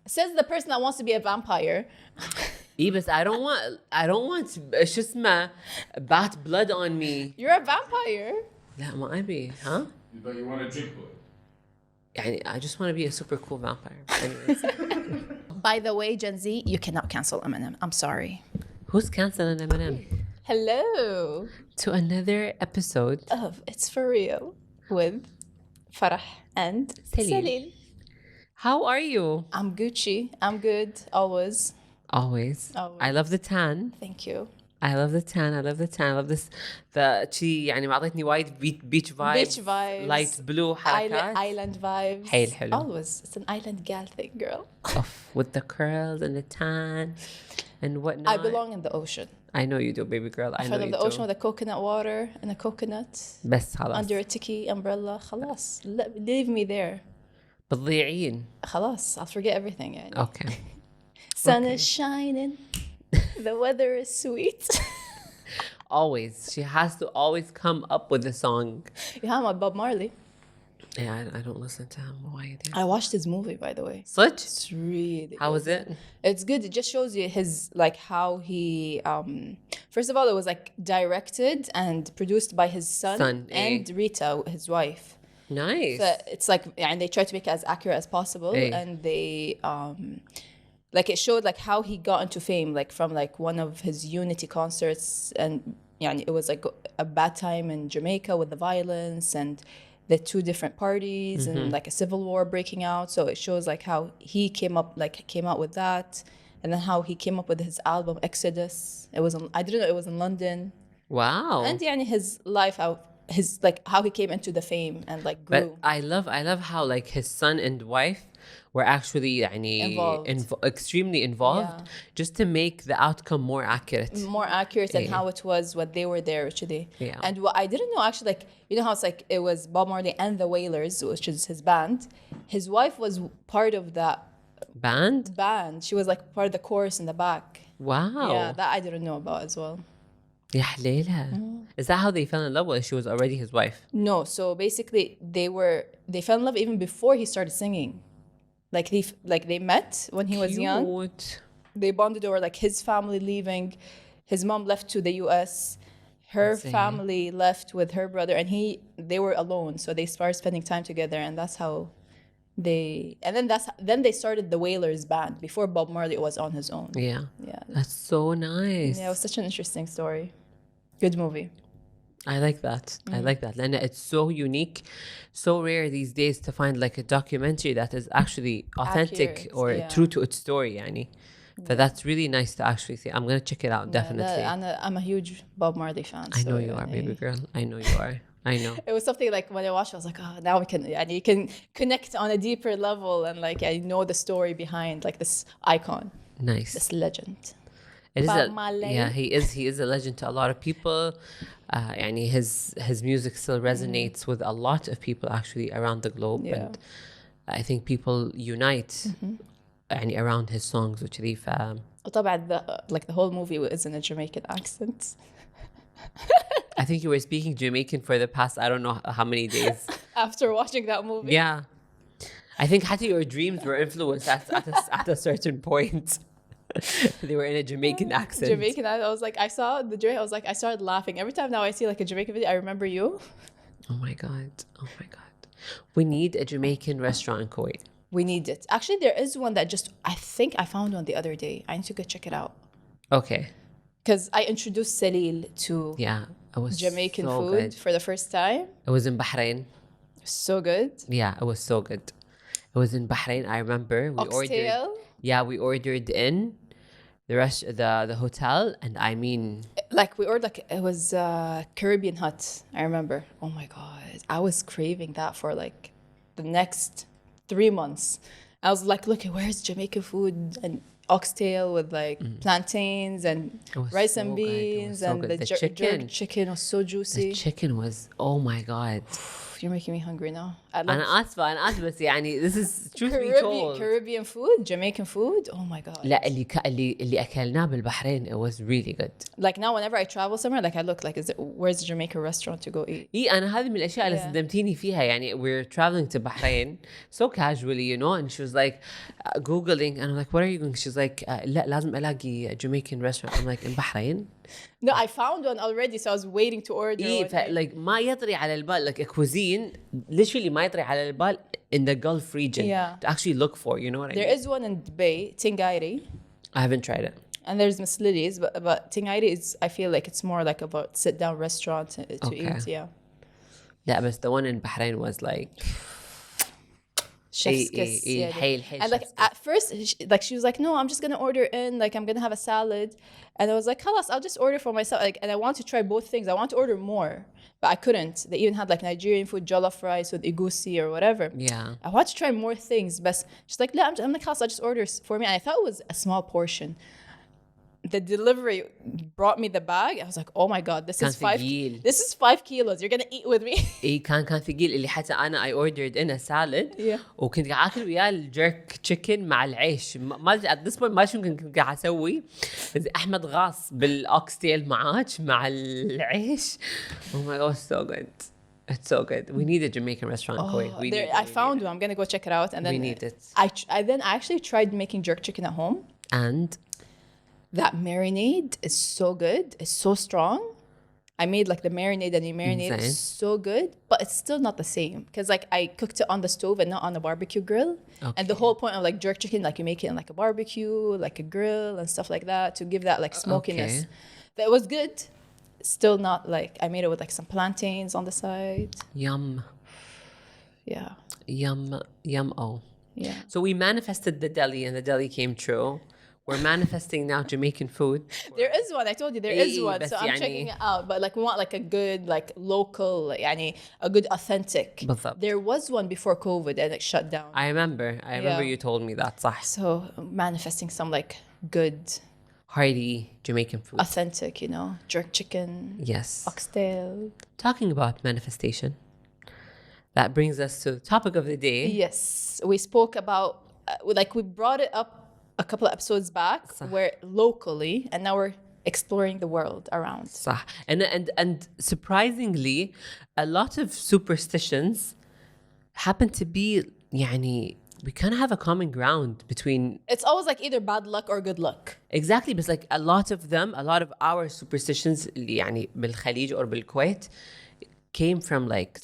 Says the person that wants to be a vampire. But I don't want شو bat blood on me. You're a vampire. لا ما أبي huh? But you want to drink blood. يعني I just want to be a super cool vampire. Anyways. By the way, Gen Z, you cannot cancel Eminem. I'm sorry. Who's canceling Eminem? Hello. To another episode Of It's Fareel with Farah and Salil. Salil. How are you? I'm Gucci. I'm good. Always. Always. I love the tan. Thank you. I love the tan. I love this. The شي يعني معطيتني وايد beach vibes. Beach vibes. Light blue حركات. Island vibes. حلو. Always. It's an island gal thing, girl. With the curls and the tan and whatnot. I belong in the ocean. I know you do, baby girl. I know front you of do. the ocean with a coconut water and a coconut. بس خلاص. Under a tiki umbrella. خلاص. Leave me there. بتضيعين. خلاص. I'll forget everything. يعني. Okay. Sun is shining. The weather is sweet. Always. She has to always come up with a song. Yeah, I'm with Bob Marley. Yeah, I don't listen to him. Why? I watched his movie, by the way. Such? It's really How good. was it? It's good. It just shows you his, like, how he, first of all, it was, like, directed and produced by his son and Rita, his wife. Nice. So it's like, and they tried to make it as accurate as possible. And they, like, it showed, like, how he got into fame, like, from, like, one of his Unity concerts. And, yeah, it was, like, a bad time in Jamaica with the violence and the two different parties and like a civil war breaking out. So it shows like how he came out with that, and then how he came up with his album Exodus. It was I didn't know it was in London. Wow. And yeah, his life, his like how he came into the fame and like grew. But I love how like his son and wife were actually extremely involved just to make the outcome more accurate. And how it was what they were there actually. Yeah. And what I didn't know actually, like, you know how it's like it was Bob Marley and the Wailers, which is his band. His wife was part of that band. She was like part of the chorus in the back. Wow. Yeah, that I didn't know about as well. Yeah, Leila. Is that how they fell in love? Or she was already his wife? No. So basically, they fell in love even before he started singing. Like they met when he was young. They bonded over like his family leaving. His mom left to the US. Her family left with her brother, and they were alone. So they started spending time together, and that's how then they started the Wailers band before Bob Marley was on his own. Yeah. That's so nice. Yeah, it was such an interesting story. Good movie. I like that. I like that. Lena, it's so unique, so rare these days to find like a documentary that is actually authentic or true to its story, yani. But that's really nice to actually see. I'm going to check it out, definitely. I'm a huge Bob Marley fan. I know you are, baby girl. I know you are. I know. It was something like when I watched, I was like, oh, now we can, and you can connect on a deeper level and like I know the story behind like this icon. Nice. This legend. It is he is a legend to a lot of people. And his music still resonates with a lot of people actually around the globe. And I think people unite around his songs, which they وطبعا the whole movie is in a Jamaican accent. I think you were speaking Jamaican for the past I don't know how many days. After watching that movie. Yeah. I think your dreams were influenced at a certain point. They were in a Jamaican accent. I was like, I saw the Jamaican, I was like, I started laughing. Every time now I see like a Jamaican video, I remember you. Oh my God. We need a Jamaican restaurant in Kuwait. We need it. Actually, there is one that I think I found one the other day. I need to go check it out. Okay. Because I introduced Salil to Jamaican food for the first time. It was in Bahrain. So good. Yeah, it was so good. It was in Bahrain. I remember we ordered in the hotel, and I mean, like we ordered like it was Caribbean hut. I remember. Oh my God, I was craving that for like the next 3 months. I was like, look, where's Jamaican food and oxtail with like plantains and rice and beans and the jerk chicken was so juicy. The chicken was, oh my God. You're making me hungry now. أنا آسفة بس يعني this is truth be told. Caribbean food, Jamaican food. Oh my god. لا اللي أكلناه بالبحرين it was really good. Like now whenever I travel somewhere, like I look like where's the Jamaican restaurant to go eat. أنا هذه من الأشياء اللي صدمتيني فيها يعني we're traveling to Bahrain so casually you know and she was like googling and I'm like what are you going? She's like لا لازم ألاقي Jamaican restaurant. I'm like in Bahrain. No, I found one already, so I was waiting to order. like ما يطري على البال like a cuisine literally ما يطري على البال in the Gulf region to actually look for, you know what I mean? There is one in Dubai, Tingairi. I haven't tried it. And there's Miss Lily's, but Tingairi is, I feel like it's more like about sit-down restaurant to eat, yeah. Yeah, but the one in Bahrain was like chef's kiss. And like at first, she was like, no, I'm just gonna order in, like I'm gonna have a salad. And I was like, خلاص, I'll just order for myself. Like, and I want to try both things. I want to order more, but I couldn't. They even had like Nigerian food, jollof rice with igusi or whatever. Yeah. I want to try more things, but she's like, I'm like, خلاص, I'll just order for me. And I thought it was a small portion. The delivery brought me the bag. I was like, oh my god, this is 5 kilos. You're gonna eat with me. كان ثقيل اللي حتى أنا I ordered in a salad وكنت قاعد أكل وياه الجيرك تشيكن مع العيش ما at this point ما شو كنت قاعد أسوي بس أحمد غاص بالأوكستيل مع العيش. Oh my god, it's so good. It's so good. We need a Jamaican restaurant. I found one. I'm gonna go check it out and then we need it. I actually tried making jerk chicken at home and that marinade is so good. It's so strong. I made like the marinade and the marinade is so good, but it's still not the same because like I cooked it on the stove and not on the barbecue grill. And the whole point of like jerk chicken, like you make it in like a barbecue, like a grill and stuff like that to give that like smokiness. That was good. Still not like I made it with like some plantains on the side. Yum. Yeah. Yum. Oh. Yeah. So we manifested the deli and the deli came true. We're manifesting now Jamaican food. There is one. I told you there is one. So I'm checking it out. But like we want like a good like local, يعني a good authentic. بالضبط. There was one before COVID and it shut down. I remember you told me that. صح. So manifesting some like good hearty Jamaican food. Authentic, you know, jerk chicken. Yes. Oxtail. Talking about manifestation. That brings us to the topic of the day. Yes. We spoke about like we brought it up a couple of episodes back where locally and now we're exploring the world around. صح. And surprisingly a lot of superstitions happen to be يعني we kind of have a common ground between it's always like either bad luck or good luck. Exactly, but like a lot of our superstitions يعني بالخليج or بالكويت came from like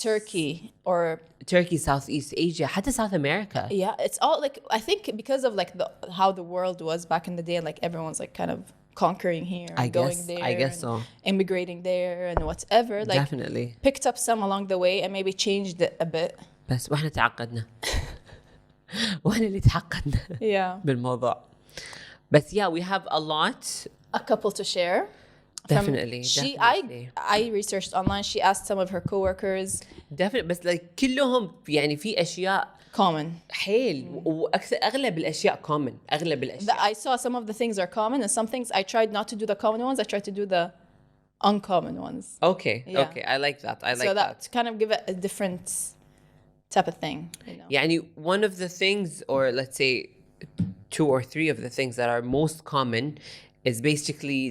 Turkey, Southeast Asia, حتى South America. Yeah, it's all like I think because of like how the world was back in the day, like everyone's like kind of conquering here, going there, I guess so, immigrating there and whatever. Like definitely picked up some along the way and maybe changed it a bit. بس واحنا تعقدنا. واحنا اللي تعقدنا. Yeah. بالموضوع. But yeah, we have a lot. A couple to share. Definitely. I researched online. She asked some of her coworkers. Definitely. بس like كلهم يعني في أشياء common. حيل وأكثر أغلب الأشياء common. أغلب الأشياء. I saw some of the things are common and some things I tried not to do the common ones. I tried to do the uncommon ones. Okay. Yeah. Okay. I like that. So that to kind of give it a different type of thing. You know? يعني one of the things, or let's say 2 or 3 of the things that are most common is basically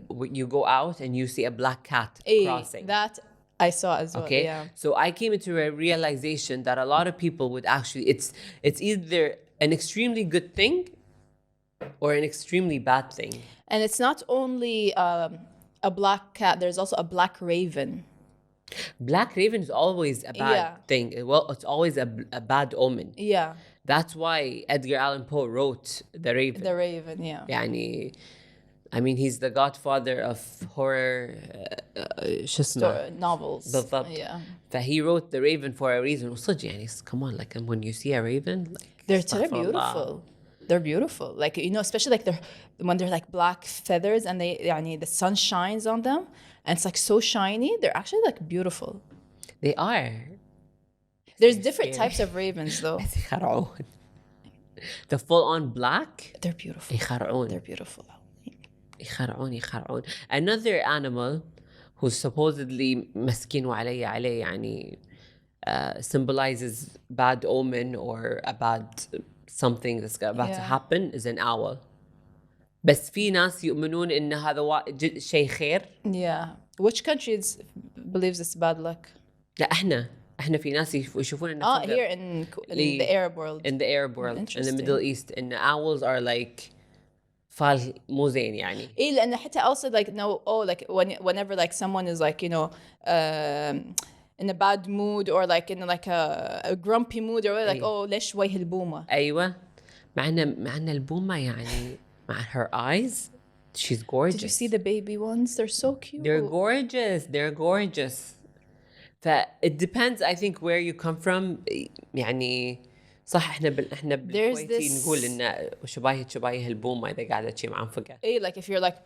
when you go out and you see a black cat crossing. That I saw as well. Okay. Yeah. So I came into a realization that a lot of people would actually it's either an extremely good thing or an extremely bad thing. And it's not only a black cat. There's also a black raven. Black raven is always a bad thing. Well, it's always a bad omen. Yeah. That's why Edgar Allan Poe wrote The Raven. The Raven, yeah. يعني I mean he's the godfather of horror novels. بالضبط. Yeah. He wrote The Raven for a reason. وصدق يعني come on, like when you see a raven, like they're beautiful. They're beautiful. Like, you know, especially like when they're like black feathers and they يعني the sun shines on them and it's like so shiny. They're actually like beautiful. They are. There's different types of ravens though. The full on black. They're beautiful. They're beautiful. يخرعون. Another animal who's supposedly مسكين وعليه يعني symbolizes bad omen or a bad something that's about to happen is an owl. بس في ناس يؤمنون إن هذا شيء خير. Yeah. Which countries believes it's bad luck? لا احنا في ناس يشوفون إنه here in the Arab world. In the Arab world, in the Middle East, and the owls are like فال مو زين يعني. إيه لأن حتى also like no like whenever like someone is like in a bad mood or like in like a grumpy mood or like ليش وجه البومة. أيوة معنا البومة يعني مع her eyes she's gorgeous. Did you see the baby ones? They're so cute. They're gorgeous. It depends I think where you come from يعني صح احنا بالكويتي نقول إن شبايه البومة إذا قاعدة شيء معنفقة. إيه like if you're like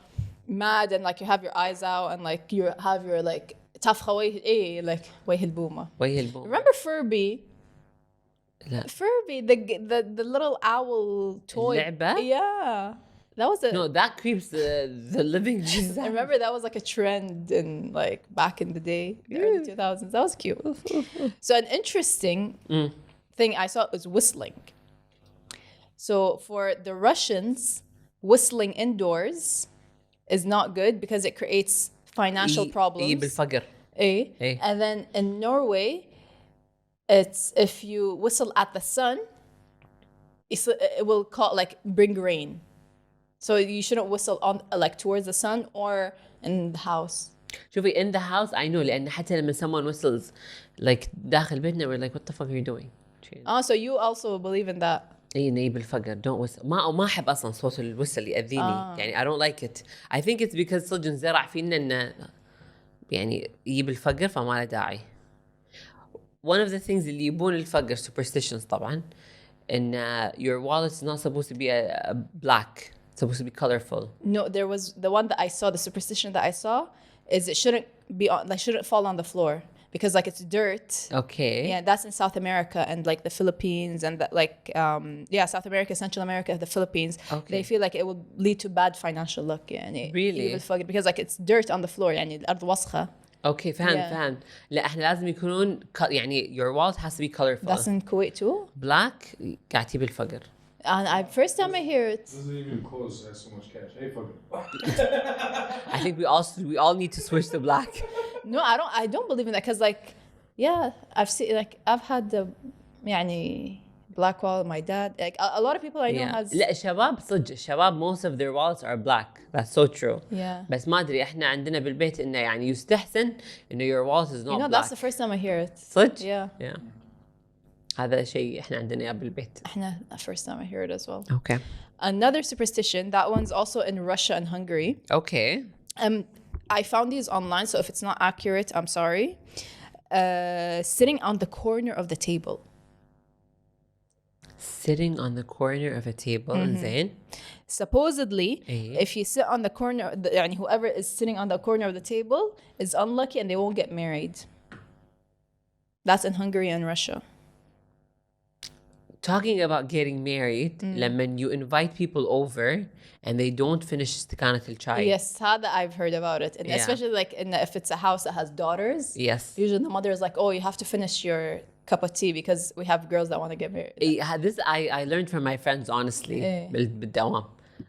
mad and like you have your eyes out and like you have your like تفخة وجه like وجه البومة. Remember Furby? لا. Furby the little owl toy. اللعبة? Yeah. That was No, that creeps the living Jesus. I remember that was like a trend in like back in the day, the early 2000s. That was cute. So an interesting thing I saw was whistling. So for the Russians, whistling indoors is not good because it creates financial problems. بالفقر. And then in Norway, it's if you whistle at the sun, it will bring rain. So you shouldn't whistle on like towards the sun or in the house. شوفي in the house I know لأن حتى لما someone whistles like داخل بيتنا we're like what the fuck are you doing? So you also believe in that. اي نيب الفقر don't whistle ما احب اصلا صوت الوصل يأذيني يعني I don't like it. I think it's because صدق انزرع فينا انه يعني يجيب الفقر فما له داعي. One of the things اللي يبون الفقر superstitions طبعا ان your wallet is not supposed to be a black. It's supposed to be colorful. No, there was the one that I saw. The superstition that I saw is it shouldn't be on, like shouldn't fall on the floor because like it's dirt. Okay. Yeah, that's in South America and like the Philippines and South America, Central America, the Philippines. Okay. They feel like it will lead to bad financial luck. يعني really? Because like it's dirt on the floor. يعني الأرض وسخة. Okay, فهم. لا احنا لازم يكونون يعني your wallet has to be colorful. That's in Kuwait too. Black قاعد تجيب الفقر. And first time I hear it. Doesn't even close has so much cash. Hey, fuck it. I think we all need to switch to black. No, I don't believe in that because like, yeah, I've had the, يعني black wallet. My dad, like a lot of people I know has. لا الشباب most of their wallets are black. That's so true. Yeah. بس ما أدري إحنا عندنا بالبيت إنه يعني يستحسن إنه your wallet is not black. That's the first time I hear it. صدق؟ Yeah. هذا شيء إحنا عندنا إياه بالبيت. إحنا first time I hear it as well. Okay. Another superstition, that one's also in Russia and Hungary. Okay. I found these online, so if it's not accurate, I'm sorry. Sitting on the corner of the table. Sitting on the corner of a table, زين. Supposedly, if you sit on the corner, يعني whoever is sitting on the corner of the table is unlucky and they won't get married. That's in Hungary and Russia. Talking about getting married, when you invite people over and they don't finish استكانة الشاي. Yes, I've heard about it. And especially like if it's a house that has daughters. Yes. Usually the mother is like, oh, you have to finish your cup of tea because we have girls that want to get married. This I learned from my friends, honestly. بالدوام.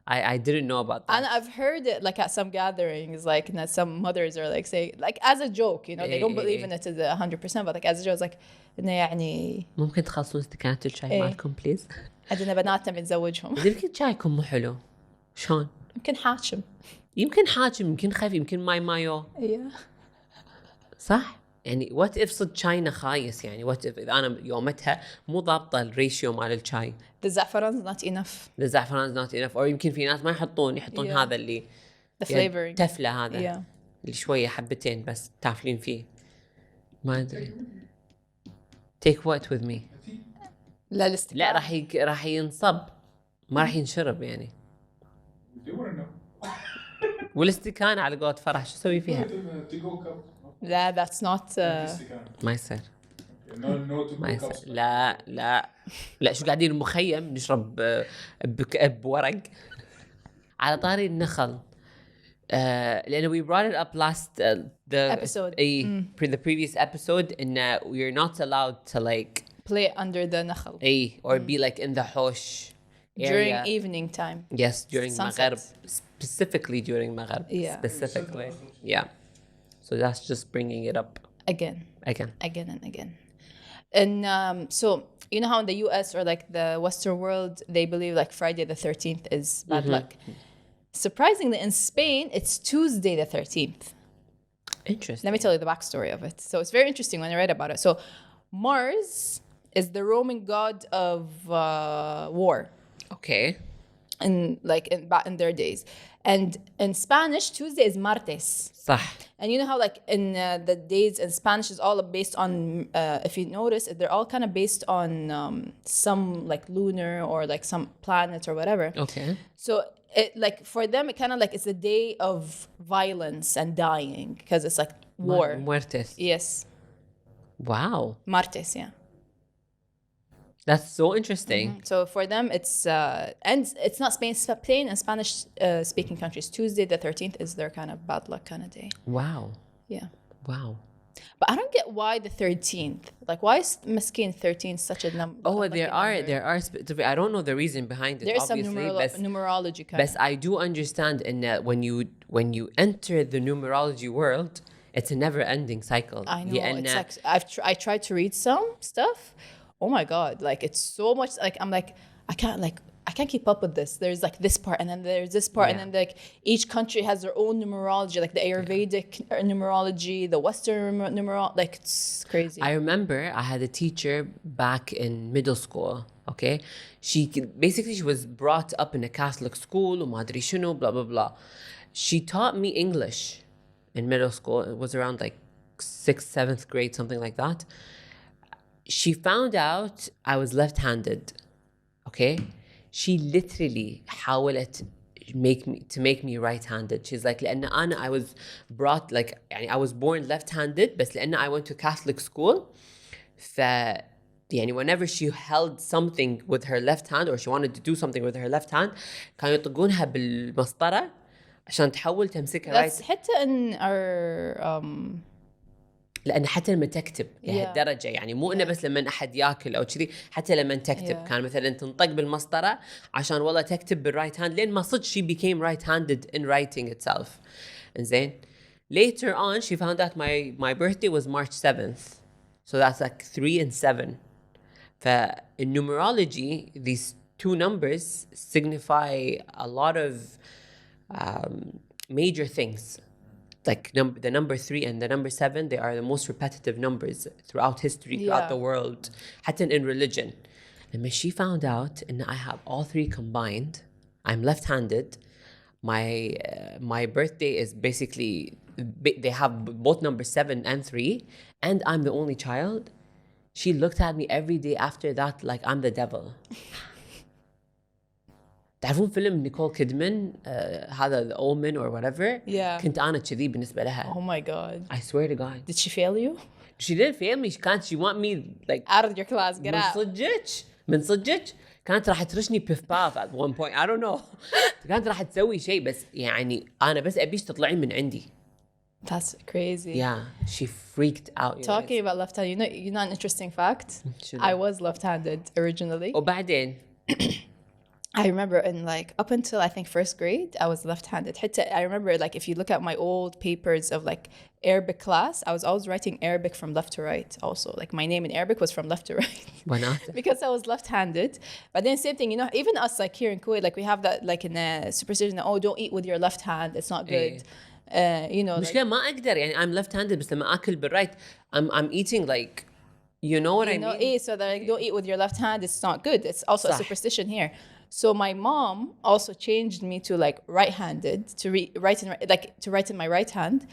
I didn't know about that. And I've heard it like at some gatherings, like some mothers are like saying, like as a joke, they don't believe in it to the 100%, but like as a joke, it's like إنه يعني ممكن تخلصون استكانة الشاي مالكم بليز؟ عندنا بناتنا بنزوجهم. يمكن شايكم مو حلو. شلون؟ يمكن حاكم. يمكن خفيف، يمكن مايو. صح؟ يعني what if صد شاينا خايس يعني what if إذا أنا يومتها مو ضابطة الريشيو مال الشاي. The saffron is not enough. The saffron is not enough. أو يمكن في ناس ما يحطون هذا اللي the flavoring. تفلة هذا. اللي شوية حبتين بس تافلين فيه. ما أدري. Take what with me؟ لا راح ينصب ما راح ينشرب يعني. والاستكانة على قولة فرح شو سوي فيها؟ لا that's not. ما يصير. ما يصير. لا شو قاعدين المخيم نشرب بورق. على طاري النخل لأنه we brought it up last the episode. The previous episode, and we're not allowed to like play under the nakhal or be like in the hosh area. During evening time. Yes, during Sunset. Maghrib, specifically during Maghrib. Yeah. Specifically. Yeah. So that's just bringing it up again and again. And so you know how in the US or like the Western world they believe like Friday the 13th is bad luck. Surprisingly, in Spain it's Tuesday the 13th. Interesting. Let me tell you the backstory of it. So it's very interesting when I read about it. So Mars is the Roman god of war. Okay. In their days. And in Spanish, Tuesday is martes. صح. And you know how like in the days in Spanish is all based on, if you notice, they're all kind of based on some like lunar or like some planet or whatever. Okay. So it like for them, it kind of like it's a day of violence and dying because it's like war. Muertes. Yes. Wow. Martes, yeah. That's so interesting. So for them, it's and it's not Spain and Spanish speaking countries. Tuesday the 13th is their kind of bad luck kind of day. Wow. Yeah. Wow. But I don't get why the 13th. Like, why is Meskin 13 such a number? Oh, there are specific. I don't know the reason behind it. There's some numerology kind But I do understand in that when you enter the numerology world, it's a never-ending cycle. I know. It's like I tried to read some stuff. Oh my God! Like it's so much. Like I'm like I can't keep up with this. There's like this part, and then there's this part, and then like each country has their own numerology, like the Ayurvedic numerology, the Western numerology. Like it's crazy. I remember I had a teacher back in middle school. Okay, she was brought up in a Catholic school, وما أدري شنو, blah blah blah. She taught me English in middle school. It was around like 6th, 7th grade, something like that. She found out I was left-handed. Okay. She literally حاولت to make me right-handed. She's like لأن I was brought like يعني I was born left-handed بس لأن I went to Catholic school يعني whenever she held something with her left hand or she wanted to do something with her left hand كانوا يطقونها بالمسطرة عشان تحول تمسكها That's حتى in our لأن حتى لما تكتب لهالدرجة يعني مو إنه بس لما أحد ياكل أو كذي حتى لما تكتب كان مثلا تنطق بالمسطرة عشان والله تكتب بالرايت هاند لين ما صدق she became right-handed in writing itself. إنزين later on she found out my birthday was March 7th, so that's like 3 and 7. In numerology these two numbers signify a lot of major things. Like the number 3 and the number 7, they are the most repetitive numbers throughout history, throughout the world, حتى in religion. And when she found out and I have all three combined, I'm left-handed. My birthday is basically, they have both number 7 and 3, and I'm the only child. She looked at me every day after that like I'm the devil. تعرفون فيلم نيكول كيدمان هذا The Omen or whatever. كنت أنا كذي بالنسبة لها. Oh my God. I swear to God. Did she fail you? She didn't fail me. She want me like out of your class. Get out. من صدق كانت راح ترشني بيف باف at one point. I don't know. كانت راح تسوي شيء بس يعني أنا بس أبيش تطلعين من عندي. That's crazy. Yeah, she freaked out. Talking about left hand, you know an interesting fact? I was left-handed originally. وبعدين I remember in like up until I think 1st grade, I was left-handed. I remember like if you look at my old papers of like Arabic class, I was always writing Arabic from left to right also. Like my name in Arabic was from left to right. Why not? Because I was left-handed. But then same thing, even us like here in Kuwait, like we have that like in a superstition, oh, don't eat with your left hand. It's not good. مشكلة ما أقدر يعني I'm left-handed بس لما أكل بالرايت I'm eating like you know what I mean? So that like don't eat with your left hand, it's not good. It's also a superstition here. So my mom also changed me to like right-handed to write in my right hand.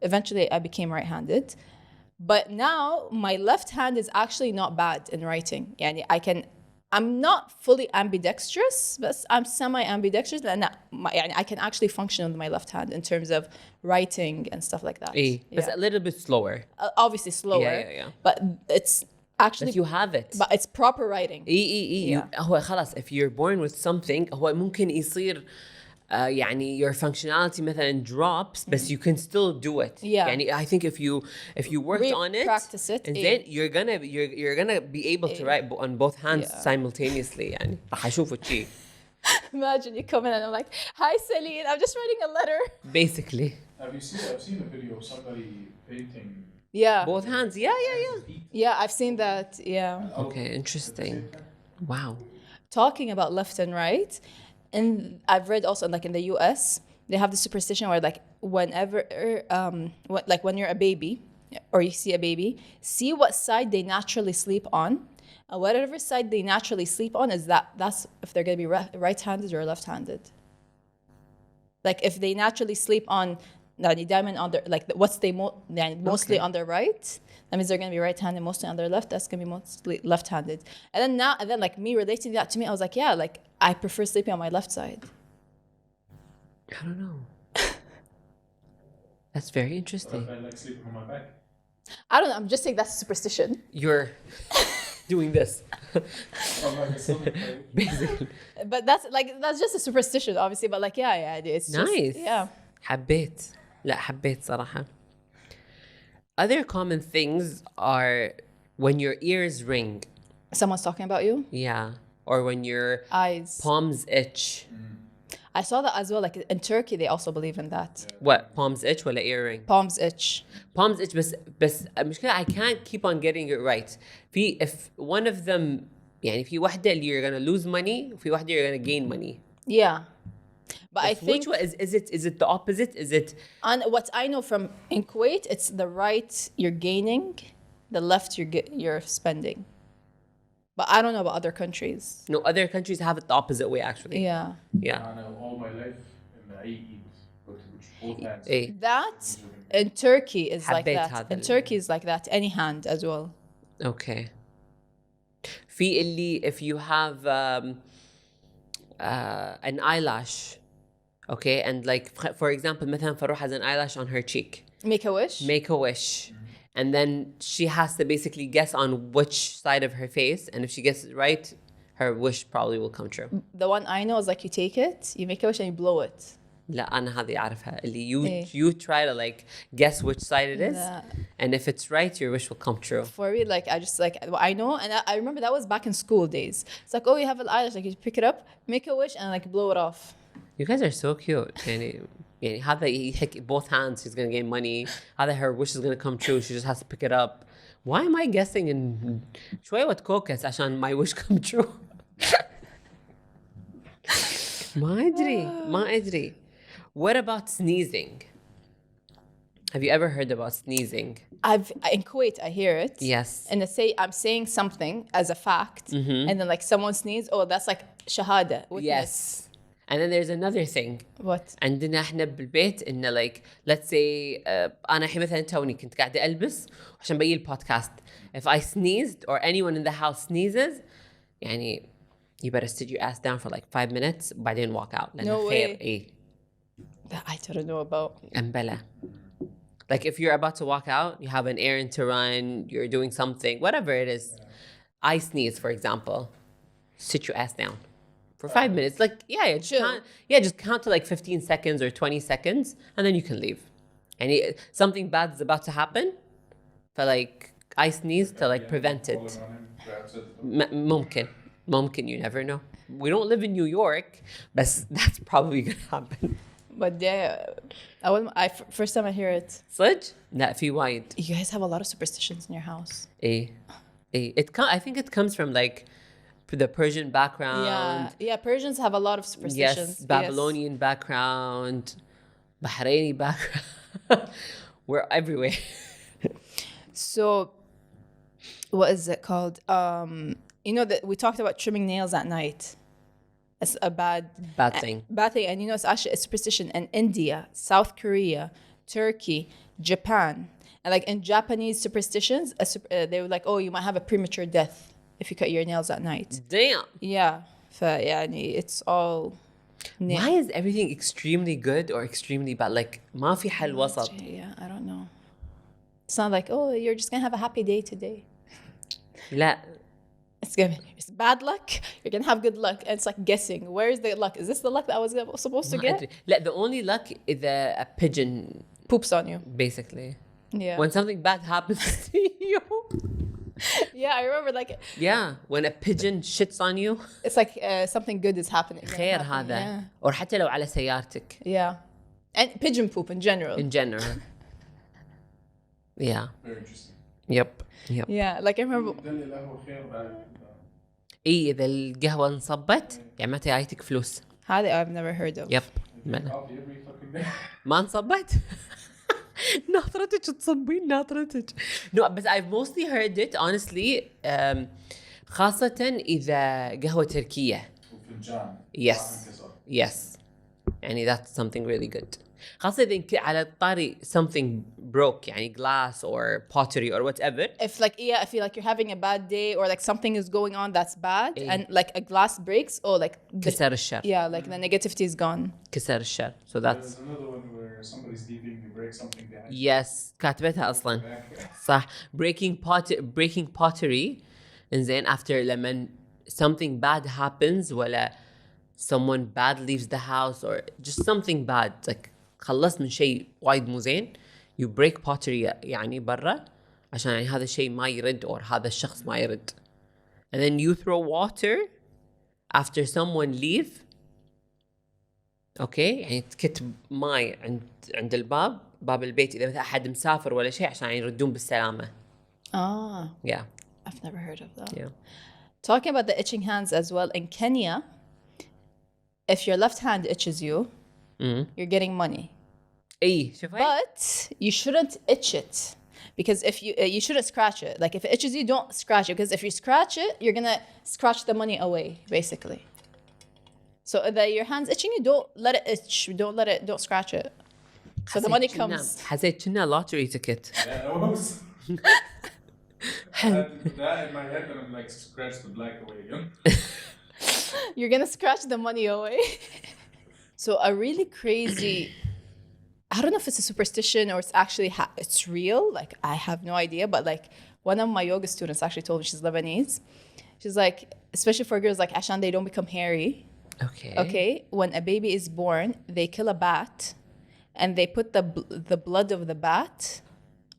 Eventually I became right-handed. But now my left hand is actually not bad in writing. Yani I'm not fully ambidextrous, but I'm semi-ambidextrous. And I can actually function with my left hand in terms of writing and stuff like that. But a little bit slower. Obviously slower. Yeah. But it's actually. But you have it. But it's proper writing. هو خلاص if you're born with something هو ممكن يصير يعني your functionality مثلا drops but you can still do it. يعني I think if you worked on it practice it and then you're gonna be able to write on both hands simultaneously. يعني راح أشوفه شيء. Imagine you come in and I'm like, hi Celine, I'm just writing a letter. Basically. I've seen a video of somebody painting. Both hands. Yeah, I've seen that. Yeah. Okay, interesting. Wow. Talking about left and right, and I've read also like in the US, they have the superstition where like whenever when you're a baby or you see a baby, see what side they naturally sleep on. And whatever side they naturally sleep on that's if they're going to be right-handed or left-handed. Like if they naturally sleep on diamond on their like what's they mostly on their right, that means they're going to be right-handed. Mostly on their left, that's going to be mostly left-handed. And then like me relating that to me, I was like, yeah, like I prefer sleeping on my left side. I don't know. That's very interesting. What if I like sleeping on my back? I don't know, I'm just saying that's superstition. You're doing this. Basically. But that's just a superstition obviously, but like yeah it's just nice. Yeah. حبيت. لا حبيت صراحة. Other common things are when your ears ring. Someone's talking about you? Yeah. Or when your Eyes. palms itch. I saw that as well. Like in Turkey, they also believe in that. What? Palms itch ولا earring? Palms itch. Palms itch بس المشكلة I can't keep on getting it right. If one of them يعني في واحدة اللي you're gonna lose money وفي واحدة you're gonna gain money. Yeah. But I think which one is it the opposite? Is it on what I know from in Kuwait, it's the right you're gaining, the left you're spending. But I don't know about other countries. No, other countries have it the opposite way actually. Yeah. I know all my life in the eat with both hands. That in Turkey is like حبيت that. هذا In Turkey is like that. Any hand as well. Okay. في اللي if you have an eyelash, okay, and like for example مثلا Farouk has an eyelash on her cheek. Make a wish. Make a wish. And then she has to basically guess on which side of her face, and if she gets it right, her wish probably will come true. The one I know is like you take it, you make a wish and you blow it. لا أنا هذه أعرفها اللي you try to like guess which side it is, and if it's right, your wish will come true. For me, like I just like I know, and I remember that was back in school days. It's like, oh, you have an eyelash, like you pick it up, make a wish, and like blow it off. You guys are so cute. يعني هذا يحكي both hands she's gonna gain money. هذا her wish is gonna come true. She just has to pick it up. Why am I guessing in شوية كوكس عشان my wish come true? ما أدري. What about sneezing? Have you ever heard about sneezing? In Kuwait I hear it. Yes. And I'm saying something as a fact, and then like someone sneeze. Oh, that's like shahada. Witness. Yes. And then there's another thing. What? عندنا احنا بالبيت إنه like let's say أنا الحين مثلا توني كنت قاعدة ألبس عشان بيجي البودكاست. If I sneezed or anyone in the house sneezes, يعني you better sit your ass down for like 5 minutes بعدين walk out. No way. إيه. That I don't know about. أمبلا. Like if you're about to walk out, you have an errand to run, you're doing something, whatever it is. I sneeze, for example. Sit your ass down. For 5 minutes, like just count to like 15 seconds or 20 seconds, and then you can leave. And something bad is about to happen, but like I sneeze to like prevent it. ممكن, you never know. We don't live in New York, but that's probably gonna happen. But first time I hear it. صدق؟ لا في وايد. You guys have a lot of superstitions in your house. I think it comes from like the Persian background. Yeah, Persians have a lot of superstitions. Yes, Babylonian background, Bahraini background. We're everywhere. So, what is it called? You know that we talked about trimming nails at night. It's a bad thing. Bad thing, and you know it's actually a superstition in India, South Korea, Turkey, Japan, and like in Japanese superstitions, they were like, oh, you might have a premature death if you cut your nails at night. Damn. Yeah. فيعني it's all. Why is everything extremely good or extremely bad? Like ما في حل وسط. Yeah, I don't know. It's not like, oh, you're just gonna have a happy day today. لا. it's bad luck. You're gonna have good luck, and it's like guessing. Where is the luck? Is this the luck that I was supposed to get? Like the only luck is a pigeon poops on you, basically. Yeah. When something bad happens to you. Yeah, I remember like. Yeah, when a pigeon shits on you. It's like something good is happening. خير هذا. Or حتى لو على سيارتك. Yeah, and pigeon poop in general. In general. Yeah. Very interesting. Yep. Yeah, like I remember. إيه إذا القهوة انصبت يعني متى جايتك فلوس. هذا I've never heard of. Yep. ما انصبت. ناطرتك تصبين ناطرتك. No, but I've mostly heard it honestly. خاصة إذا قهوة تركية. وفنجان. Yes. يعني that's something really good. خاصة إذا على الطاري something broke يعني glass or pottery or whatever. If you're like you're having a bad day or like something is going on that's bad and like a glass breaks or like كسر الشر. Yeah, like the negativity is gone. كسر الشر. So that's. There's another one where somebody's leaving, you break something behind. Yes, كاتبتها أصلاً. صح. breaking pottery. إنزين after لمن something bad happens ولا someone bad leaves the house or just something bad like خلصت من شيء وايد مو زين you break pottery يعني برا عشان يعني هذا الشيء ما يرد or هذا الشخص ما يرد and then you throw water after someone leave okay يعني تكتب ماي عند باب البيت إذا مثلا أحد مسافر ولا شيء عشان يردون بالسلامة. Yeah. I've never heard of that. Yeah. Talking about the itching hands as well, in Kenya, if your left hand itches you, you're getting money. But you shouldn't itch it. Because if you shouldn't scratch it. Like if it itches you, don't scratch it. Because if you scratch it, you're going to scratch the money away, basically. So if your hand's itching you, don't let it itch. Don't scratch it. So the money comes. حسيت كنا lottery ticket. Yeah, I was. I had that in my head and I'm like, scratch the black away again. You're going to scratch the money away. So a really crazy, I don't know if it's a superstition or it's actually, it's real. Like, I have no idea. But like, one of my yoga students actually told me, she's Lebanese. She's like, especially for girls, like, Ashan, they don't become hairy. Okay. When a baby is born, they kill a bat and they put the blood of the bat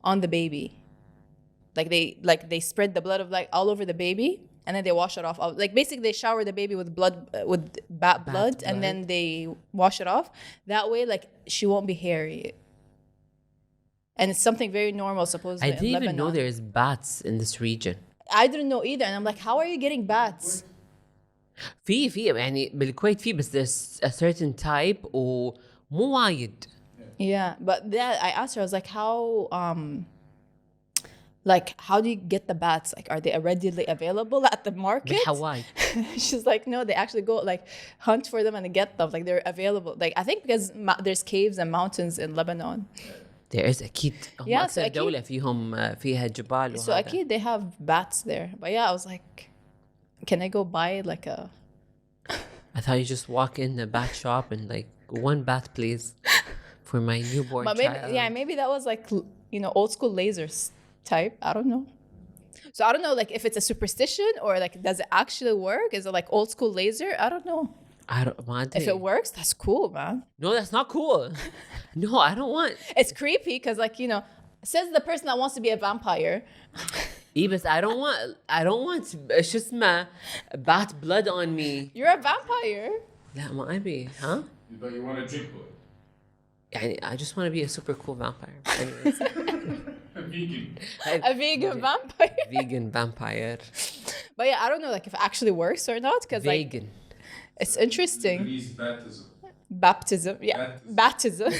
on the baby. Like they spread the blood of like all over the baby and then they wash it off. Like basically they shower the baby with blood, with bat blood, and then they wash it off. That way, like she won't be hairy. And it's something very normal, supposedly. I didn't even know there's bats in this region. I didn't know either, and I'm like, how are you getting bats? في يعني بالكويت في بس there's a certain type ومو وايد. Yeah, but that I asked her, I was like, how do you get the bats? Like, are they readily available at the market? Hawaii. She's like, no, they actually go like hunt for them and get them. Like they're available. Like I think because there's caves and mountains in Lebanon. There is أكيد. Yeah, أكثر دولة فيها جبال وهذا. So أكيد they have bats there. But yeah, I was like, can I go buy like a? I thought you just walk in the bat shop and like one bat please for my newborn child. Maybe that was like old school lasers type. I don't know. So I don't know like if it's a superstition or like does it actually work? Is it like old school laser? I don't know. If it works, that's cool, man. No, that's not cool. No, I don't want. It's creepy because like says the person that wants to be a vampire. But I don't want شو اسمه bat blood on me. You're a vampire. لا ما أبي huh? But you want to drink blood. يعني I just want to be a super cool vampire. Anyways. A vegan vampire. Vegan vampire. But yeah, I don't know like if it actually works or not because vegan. It's interesting. Baptism. Yeah. Baptism.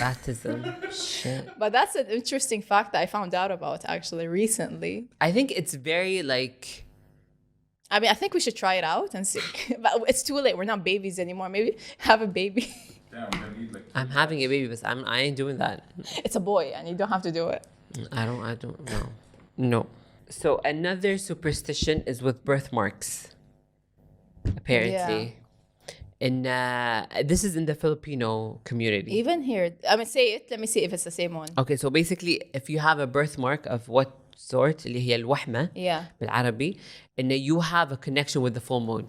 Shit. But that's an interesting fact that I found out about actually recently. I think it's very like. I mean, I think we should try it out and see. But it's too late. We're not babies anymore. Maybe have a baby. I'm having a baby, but I ain't doing that. It's a boy, and you don't have to do it. I don't know. No. So another superstition is with birthmarks. Apparently. Yeah. And this is in the Filipino community. Even here, I mean, say it. Let me see if it's the same one. Okay, so basically, if you have a birthmark of what sort اللي هي الوحمة بالعربي إنه you have a connection with the full moon.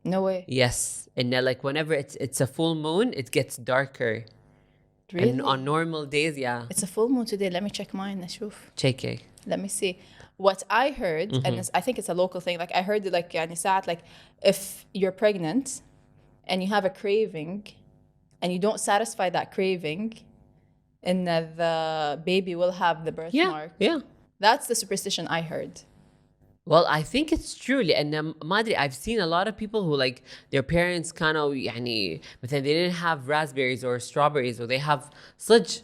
No way. Yes. And like whenever it's a full moon, it gets darker. Really? And on normal days, yeah. It's a full moon today. Let me check mine. أشوف. Check it. Let me see. What I heard, and I think it's a local thing. Like I heard like يعني ساعات like if you're pregnant and you have a craving and you don't satisfy that craving, and the baby will have the birthmark. Yeah. That's the superstition I heard. Well, I think it's true. لأن ما أدري, I've seen a lot of people who like their parents كانوا يعني مثلا they didn't have raspberries or strawberries, or they have such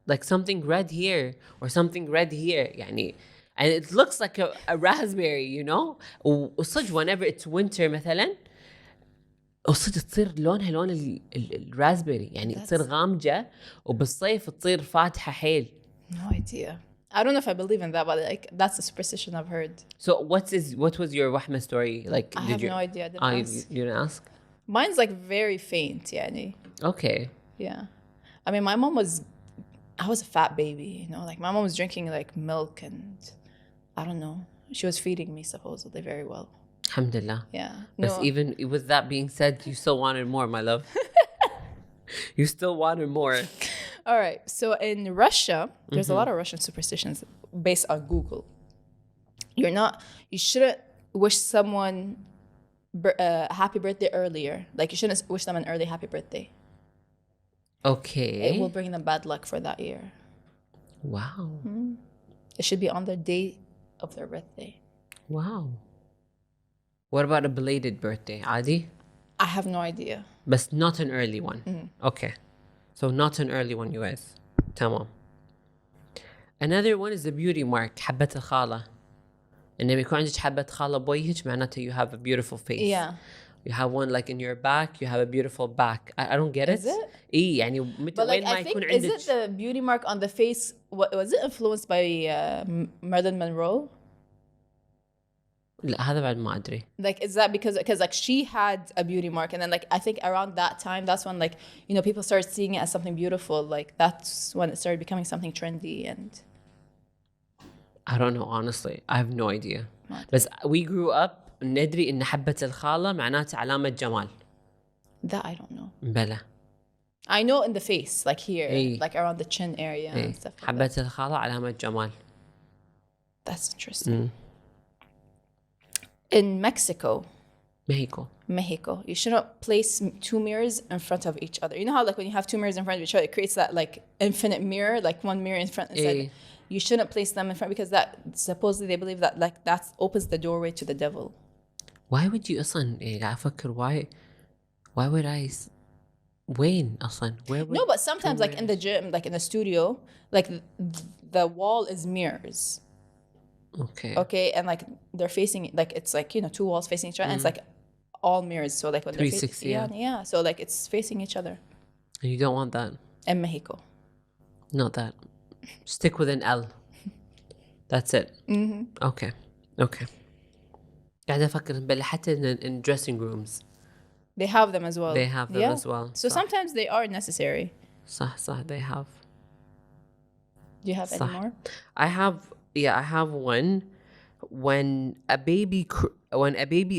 like something red here or something red here يعني, and it looks like a raspberry, you know. وصدق whenever it's winter مثلا وصدق تصير لونها لون الراسبيري يعني تصير غامجة, وبالصيف تصير فاتحة حيل. No idea. I don't know if I believe in that, but like that's a superstition I've heard. So what was your wahma story like? I have no idea. You didn't ask? Mine's like very faint, yani. Okay. Yeah. I mean, I was a fat baby, you know, like my mom was drinking like milk and I don't know. She was feeding me supposedly very well. Alhamdulillah. Yeah. But even with that being said, you still wanted more, my love. You still wanted more. All right. So in Russia, there's a lot of Russian superstitions based on Google. You shouldn't wish someone happy birthday earlier. Like you shouldn't wish them an early happy birthday. Okay. It will bring them bad luck for that year. Wow. It should be on the day of their birthday. Wow. What about a belated birthday, Adi? I have no idea. But not an early one. Okay. So not an early one, you guys. Tamam. Another one is the beauty mark, حبة الخالة. إنه بيكون عندك حبة خالة بوجهك معناته you have a beautiful face. Yeah. You have one like in your back, you have a beautiful back. I don't get it. Is it? إيه يعني But like I think, is it the beauty mark on the face, was it influenced by Marilyn Monroe? لا هذا بعد ما أدري. Like is that because like she had a beauty mark, and then like I think around that time, that's when like, you know, people started seeing it as something beautiful. Like that's when it started becoming something trendy. And I don't know, honestly. I have no idea. بس we grew up ندري إن حبة الخالة معناته علامة جمال. That I don't know. بلا. I know in the face, like here, إيه. like around the chin area and stuff like حبة that. الخالة علامة جمال. That's interesting. In Mexico, you shouldn't place two mirrors in front of each other. You know how like when you have two mirrors in front of each other, it creates that like infinite mirror, like one mirror in front. You shouldn't place them in front because that supposedly they believe that like that opens the doorway to the devil. Why would you أصلا قاعد أفكر why would I وين أصلا where would no, but sometimes like in the gym, like in the studio, like the wall is mirrors. Okay, and like they're facing, like it's like, you know, two walls facing each other, and it's like all mirrors. So like when they're 360, yeah. So like it's facing each other. And you don't want that. In Mexico. Not that. Stick with an L. That's it. Okay. قاعدة أفكر حتى in dressing rooms. They have them as well. They have them as well. So sometimes they are necessary. صح they have. Do you have any more? I have one. When a baby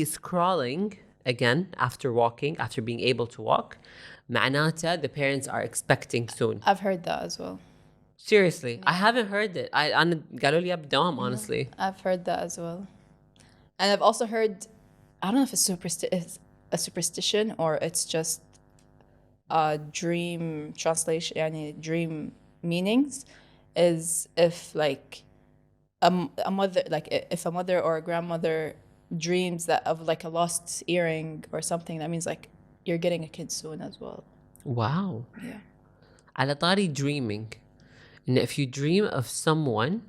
is crawling again after walking, after being able to walk, معناته the parents are expecting soon. I've heard that as well. Seriously, I haven't heard it. أنا قالوا لي بدوام, honestly. I've heard that as well. And I've also heard, I don't know if it's a superstition or it's just a dream translation, يعني dream meanings, is if like a mother, like if a mother or a grandmother dreams that of like a lost earring or something, that means like you're getting a kid soon as well. Wow. Yeah. على طاري dreaming, and if you dream of someone,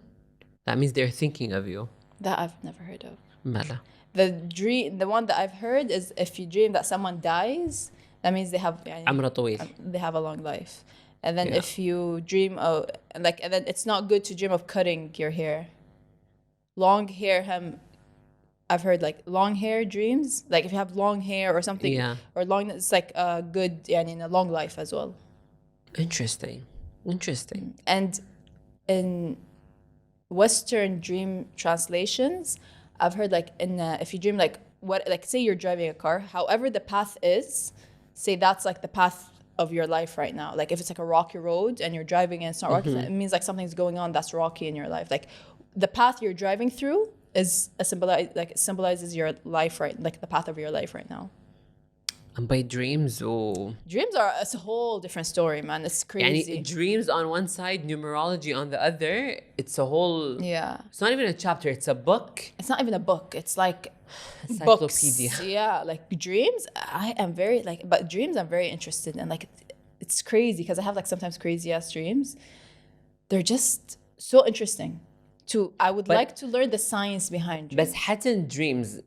that means they're thinking of you. That I've never heard of. مالا. The one that I've heard is if you dream that someone dies, that means they have عمره طويل. They have a long life. And then if you dream of and then it's not good to dream of cutting your hair. Long hair, I've heard like long hair dreams, like if you have long hair or something, or long, it's like a good, in a long life as well. Interesting. And in Western dream translations, I've heard like if you dream like what, like say you're driving a car, however the path is, say that's like the path of your life right now. Like if it's like a rocky road and you're driving and it's not rocky, it means like something's going on that's rocky in your life. Like the path you're driving through is it symbolizes your life, right? Like the path of your life right now. And by dreams, dreams are a whole different story, man. It's crazy. Dreams on one side, numerology on the other. It's a whole. Yeah. It's not even a chapter. It's a book. It's not even a book. It's like encyclopedia. Books. Yeah, like dreams. But dreams I'm very interested in. Like it's crazy because I have like sometimes crazy ass dreams. They're just so interesting. I would like to learn the science behind dreams. But حتى dreams,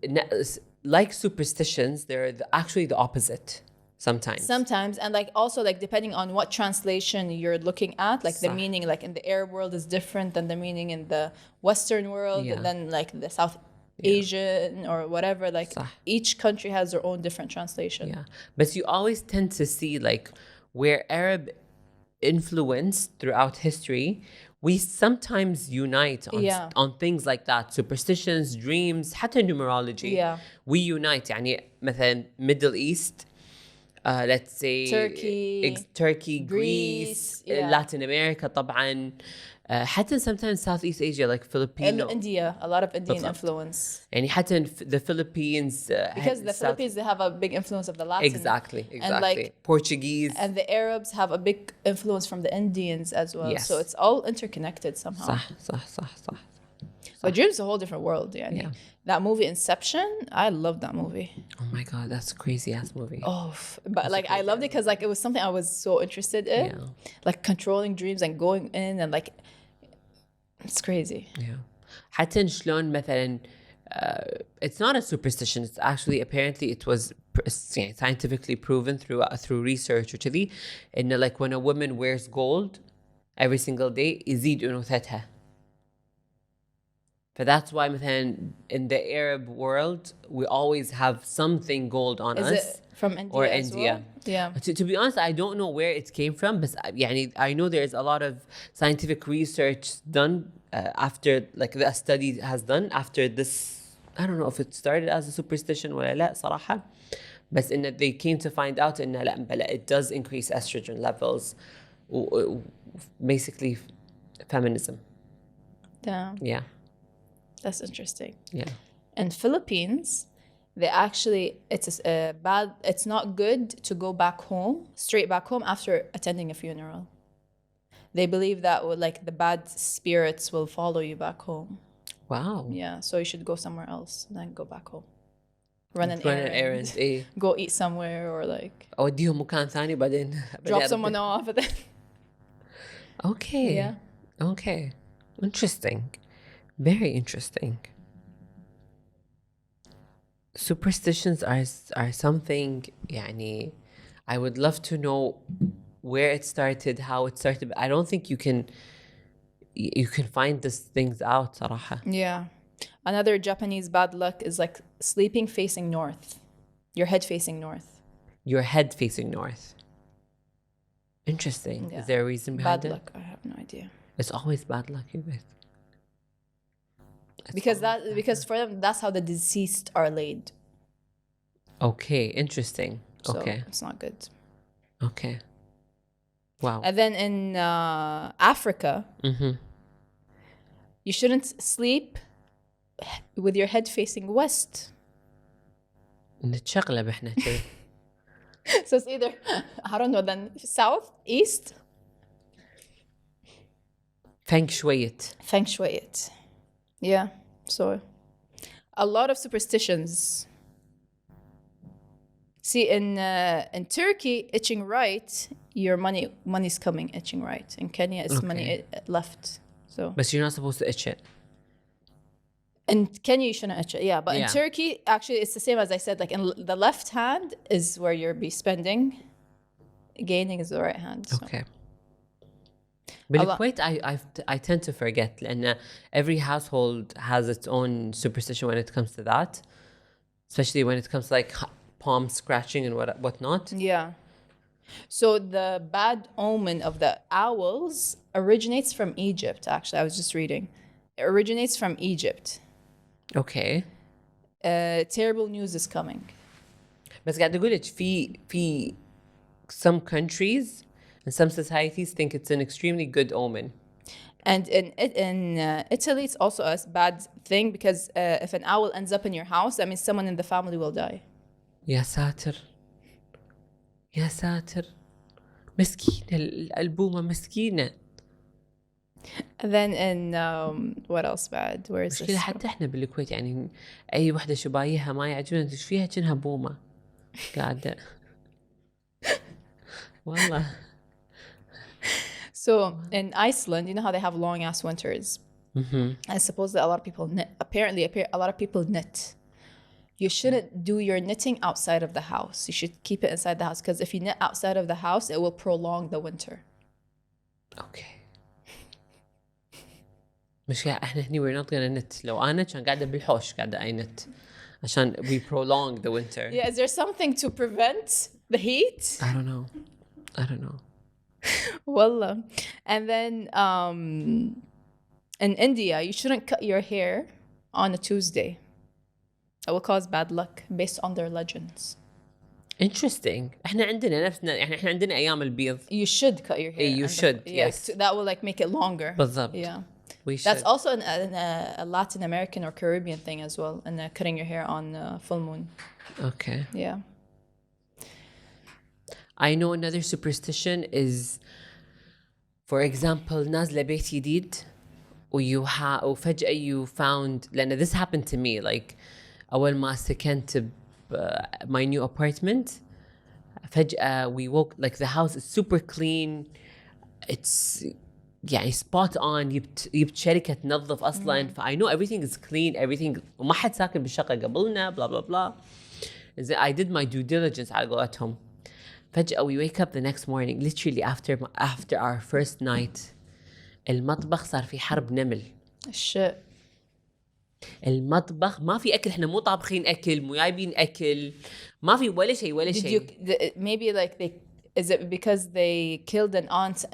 like superstitions, they're actually the opposite sometimes. And like also like depending on what translation you're looking at, like the meaning like in the Arab world is different than the meaning in the Western world, and then like the South Asian or whatever. Like each country has their own different translation. Yeah, but you always tend to see like where Arab influence throughout history, we sometimes unite on things like that. Superstitions, dreams, حتى numerology. Yeah. We unite. يعني مثلا Middle East, let's say Turkey, Greece, Latin America طبعا. حتى sometimes Southeast Asia like Filipino. And India, a lot of Indian influence. يعني حتى the Philippines. Because the Philippines, they have a big influence of the Latin. Exactly. And like Portuguese. And the Arabs have a big influence from the Indians as well. Yes. So it's all interconnected somehow. صح. But dreams is a whole different world. Yeah. That movie Inception, I love that movie. Oh my God, that's a crazy ass movie. Oh, but like I loved it because like it was something I was so interested in. Yeah. Like controlling dreams and going in and like it's crazy. Yeah. حتى شلون مثلا it's not a superstition. It's actually apparently it was scientifically proven through research وكذي إنه like when a woman wears gold every single day يزيد أنوثتها. But that's why مثلا in the Arab world we always have something gold on us. Is it from India or as India? Well? Yeah. To be honest, I don't know where it came from, but يعني I know there's a lot of scientific research done after like the study has done after this. I don't know if it started as a superstition ولا لا صراحة. But in that they came to find out إنه لا بلا it does increase estrogen levels. Basically, feminism. Damn. Yeah. That's interesting. Yeah. In Philippines, they actually it's not good to go back home, straight back home after attending a funeral. They believe that like the bad spirits will follow you back home. Wow. Yeah, so you should go somewhere else and then go back home. Run an errand. Go eat somewhere or like أوديهم مكان ثاني بعدين drop someone off and then. Okay. Yeah. Okay. Interesting. Very interesting. Superstitions are something يعني I would love to know where it started, how it started. But I don't think you can find these things out صراحة. Yeah. Another Japanese bad luck is like sleeping facing north. Your head facing north. Your head facing north. Interesting. Yeah. Is there a reason behind bad it? Bad luck. I have no idea. It's always bad luck, you guys. Because for them that's how the deceased are laid. Okay, interesting. So okay. It's not good. Okay. Wow. And then in Africa, you shouldn't sleep with your head facing west. نتشقلب احنا كده. So it's either I don't know then south, east. Feng shui it. Yeah. So a lot of superstitions. See in Turkey, itching right, your money's coming itching right. In Kenya, it's money left. So. But you're not supposed to itch it. In Kenya, you shouldn't itch it. Yeah, but in Turkey, actually, it's the same as I said. Like in the left hand is where you'll be spending. Gaining is the right hand. So. Okay. But in Kuwait, I tend to forget. And every household has its own superstition when it comes to that, especially when it comes to like palm scratching and whatnot. Yeah. So the bad omen of the owls originates from Egypt. Actually, I was just reading. originates from Egypt. Okay. Terrible news is coming. بس قاعد أقول لك في some countries and some societies think it's an extremely good omen. And in Italy, it's also a bad thing because if an owl ends up in your house, that means someone in the family will die. يا ساتر يا ساتر مسكينة البومة مسكينة. And then in what else bad? Where is مشكلة this? حتى احنا بالكويت يعني أي وحدة شبايها ما يعجبنا ايش فيها كأنها بومة قاعدة. والله. So in Iceland, you know how they have long ass winters. And supposedly a lot of people knit. Apparently, a lot of people knit. You shouldn't do your knitting outside of the house. You should keep it inside the house because if you knit outside of the house, it will prolong the winter. Okay. مش احنا هني we're not gonna knit. لو أنا كان قاعدة بالحوش قاعدة I knit عشان we prolong the winter. Yeah, is there something to prevent the heat? I don't know. Wallah. And then in India, you shouldn't cut your hair on a Tuesday. It will cause bad luck based on their legends. Interesting. احنا عندنا نفسنا يعني احنا عندنا أيام البيض. You should cut your hair. You should, yes. That will like make it longer. بالضبط. Yeah. We should. That's also a Latin American or Caribbean thing as well, and cutting your hair on full moon. Okay. Yeah. I know another superstition is, for example, نازلة بيت جديد وفجأة you found لأن this happened to me like أول ما سكنت my new apartment فجأة we woke like the house is super clean, it's يعني spot on. جبت شركة تنظف أصلاً ف I know everything is clean, everything وما حد ساكن بالشقة قبلنا blah blah blah. I did my due diligence على قولتهم. فجأة we wake up the next morning literally after our first night المطبخ صار في حرب نمل. Shit. المطبخ ما في أكل، إحنا مو طابخين أكل مو جايبين أكل ما في ولا شيء. Maybe like is it because they killed an ant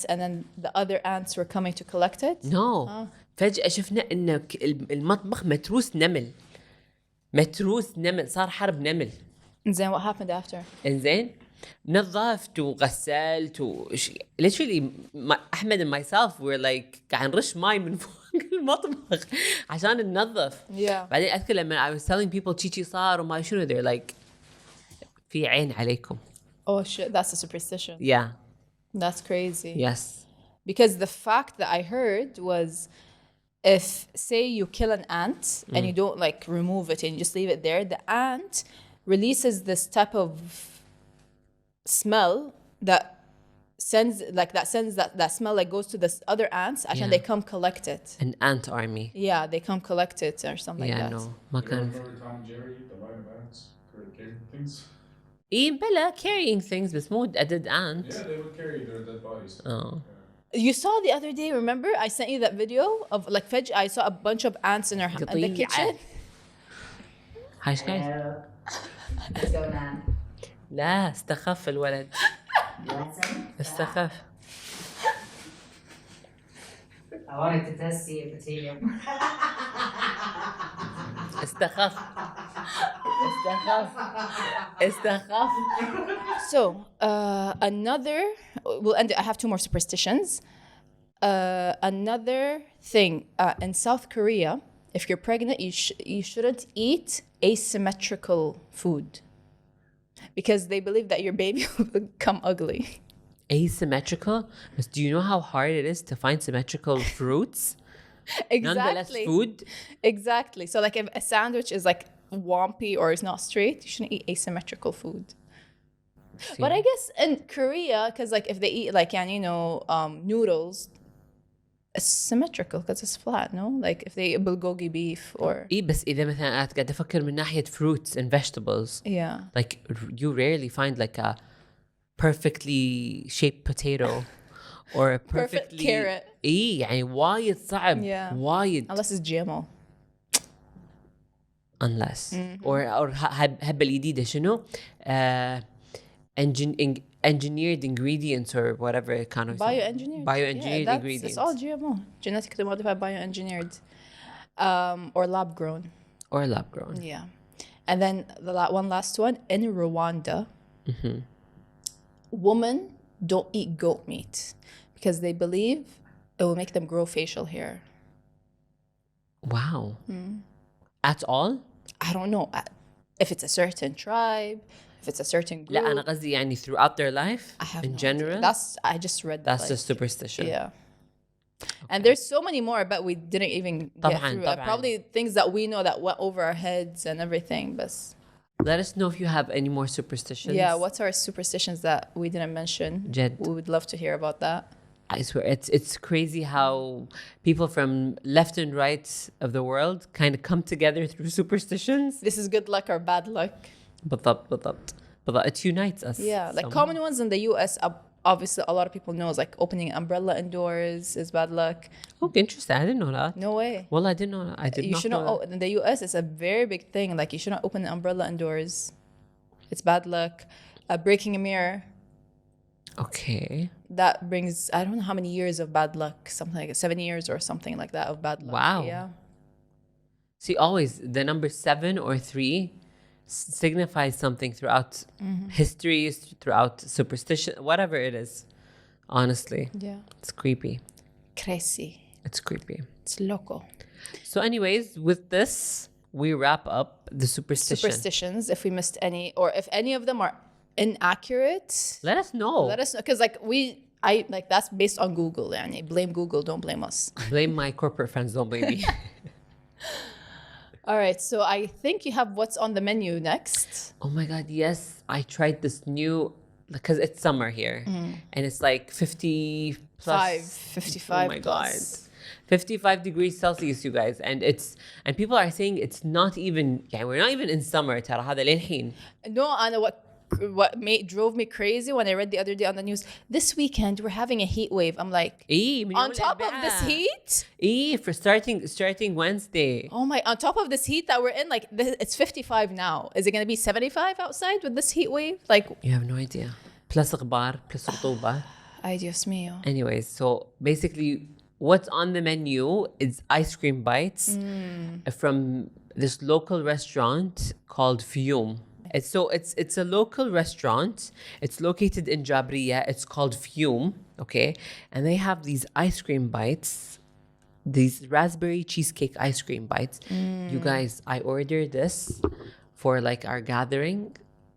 and then the other ants were coming to collect it? No. فجأة شفنا إن المطبخ متروس نمل صار حرب نمل. And then what happened after? إنزين نظفت وغسلت literally أحمد and myself were like قاعد نرش ماي من فوق المطبخ عشان ننظف. Yeah. بعدين أذكر لما I was telling people تشي صار وما شنو they're like في عين عليكم. Oh shit, that's a superstition. Yeah. That's crazy. Yes. Because the fact that I heard was if say you kill an ant and you don't like remove it and you just leave it there, the ant releases this type of smell that sends that smell like goes to the other ants and they come collect it. An ant army. Yeah, they come collect it or something like that. Yeah, no. ما كان. Remember Tom and Jerry, the line of ants carrying things? إيه بلا carrying things بس مو a dead ant. Yeah, they would carry their dead bodies. Oh. You saw the other day, remember? I sent you that video of like I saw a bunch of ants in the kitchen. Hi guys. What's going on? لا استخف الولد. استخف. I wanted to test see if it's helium. استخف. So we'll end it. I have 2 more superstitions. Another thing in South Korea, if you're pregnant, you shouldn't eat asymmetrical food because they believe that your baby will become ugly. Asymmetrical? But do you know how hard it is to find symmetrical fruits? Exactly. Nonetheless, food. Exactly. So like if a sandwich is like wompy or is not straight, you shouldn't eat asymmetrical food. See. But I guess in Korea, because like if they eat like noodles, it's symmetrical because it's flat, no? Like if they eat bulgogi beef or إيه بس إذا مثلا قاعد أفكر من ناحية fruits and vegetables. Yeah. Like you rarely find like a perfectly shaped potato or a perfect carrot. إيه يعني وايد صعب. Yeah. وايد. Unless it's GMO. Unless or هبة الجديدة شنو engineered ingredients or whatever kind of bioengineered ingredients. It's all GMO, genetically modified, bioengineered, or lab grown. Yeah. And then the one last one, in Rwanda, women don't eat goat meat because they believe it will make them grow facial hair. Wow. At all? I don't know if it's a certain tribe, if it's a certain group. لا أنا قصدي يعني throughout their life in general. I just read that's a superstition. Yeah. And there's so many more, but we didn't even get through. Probably things that we know that went over our heads and everything. But let us know if you have any more superstitions. Yeah, what's our superstitions that we didn't mention? We would love to hear about that. I swear, it's crazy how people from left and right of the world kind of come together through superstitions. This is good luck or bad luck. بالضبط. It unites us. Yeah, like common ones in the US, obviously a lot of people know, is like opening an umbrella indoors is bad luck. Okay, interesting. I didn't know that. No way. Well, I didn't know that. I did you not shouldn't know that. In the US, it's a very big thing. Like you shouldn't open an umbrella indoors. It's bad luck. Breaking a mirror. Okay. That brings, I don't know how many years of bad luck, something like 7 years or something like that of bad luck. Wow. Yeah. See, always the number 7 or 3 signifies something throughout history, throughout superstition, whatever it is. Honestly. Yeah. It's creepy. Crazy. It's creepy. It's loco. So anyways, with this, we wrap up the superstitions. If we missed any, or if any of them are inaccurate, let us know. Because that's based on Google. Yani. Blame Google, don't blame us. Blame my corporate friends, don't blame me. All right, so I think you have what's on the menu next. Oh my God, yes. I tried this new, because it's summer here, and it's like 55. Oh my God. 55 degrees Celsius, you guys. And people are saying it's not even, we're not even in summer. ترى هذا للحين. No, Anna, what drove me crazy when I read the other day on the news, this weekend we're having a heat wave. I'm like, on top of this heat? For starting Wednesday. Oh my, on top of this heat that we're in, like it's 55 now. Is it going to be 75 outside with this heat wave? Like, you have no idea. Plus غبار, plus رطوبة. Ay, Dios mío. Anyways, so basically what's on the menu is ice cream bites from this local restaurant called Fium. It's a local restaurant. It's located in Jabriya. It's called Fium, okay? And they have these ice cream bites, these raspberry cheesecake ice cream bites. You guys, I ordered this for like our gathering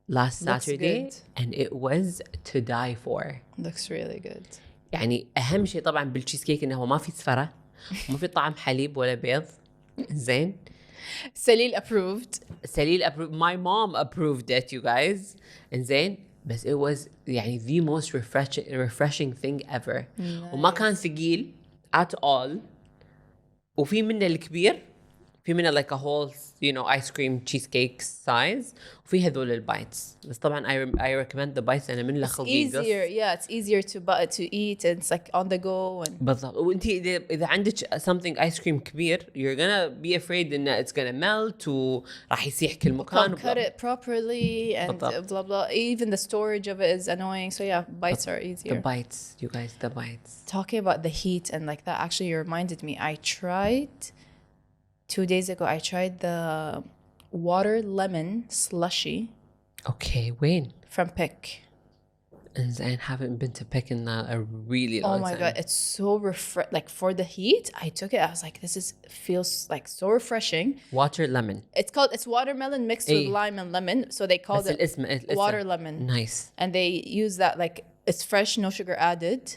last Saturday, and it was to die for. Looks really good. يعني أهم شيء طبعا بالتشيز إنه ما في صفرة وما في طعم حليب ولا بيض. زين. Salil approved. My mom approved it, you guys. And زين بس it was يعني the most refreshing thing ever. Nice. وما كان ثقيل at all. وفي منه الكبير في منه like a whole ice cream cheesecake size وفي هذول البايتس بس طبعا I recommend the bites أنا من خلقي it's easier to eat and it's like on the go بالضبط وانت إذا عندك something ice cream كبير you're gonna be afraid إن it's gonna melt وراح يسيح كل مكان cut it properly and blah blah even the storage of it is annoying so yeah bites are easier. The bites, you guys, the bites. Talking about the heat and like that actually reminded me I tried 2 days ago, I tried the water lemon slushy. Okay, when? From Pick. And I haven't been to Pick in a really long time. Oh my God, it's so like for the heat, I took it. I was like, feels like so refreshing. Water lemon. It's watermelon mixed with lime and lemon. So they called it water lemon. Nice. And they use that like, it's fresh, no sugar added.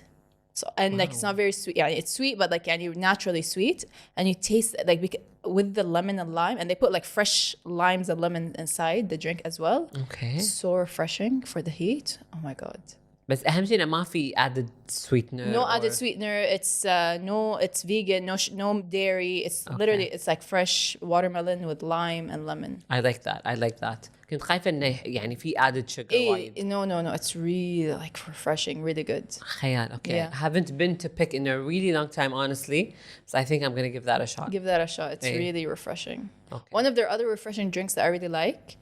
So, and like it's not very sweet. Yeah, it's sweet, but like naturally sweet. And you taste it like with the lemon and lime, and they put like fresh limes and lemon inside the drink as well. Okay. So refreshing for the heat. Oh my God. بس أهم شيء ما في added sweetener. No added sweetener. It's it's vegan. No dairy. It's literally it's like fresh watermelon with lime and lemon. I like that. كنت خايفة إنه يعني في added sugar وايد. No. It's really like refreshing, really good. خيال. Okay. Yeah. I haven't been to Pick in a really long time, honestly. So I think I'm gonna give that a shot. Give that a shot. It's really refreshing. Okay. One of their other refreshing drinks that I really like,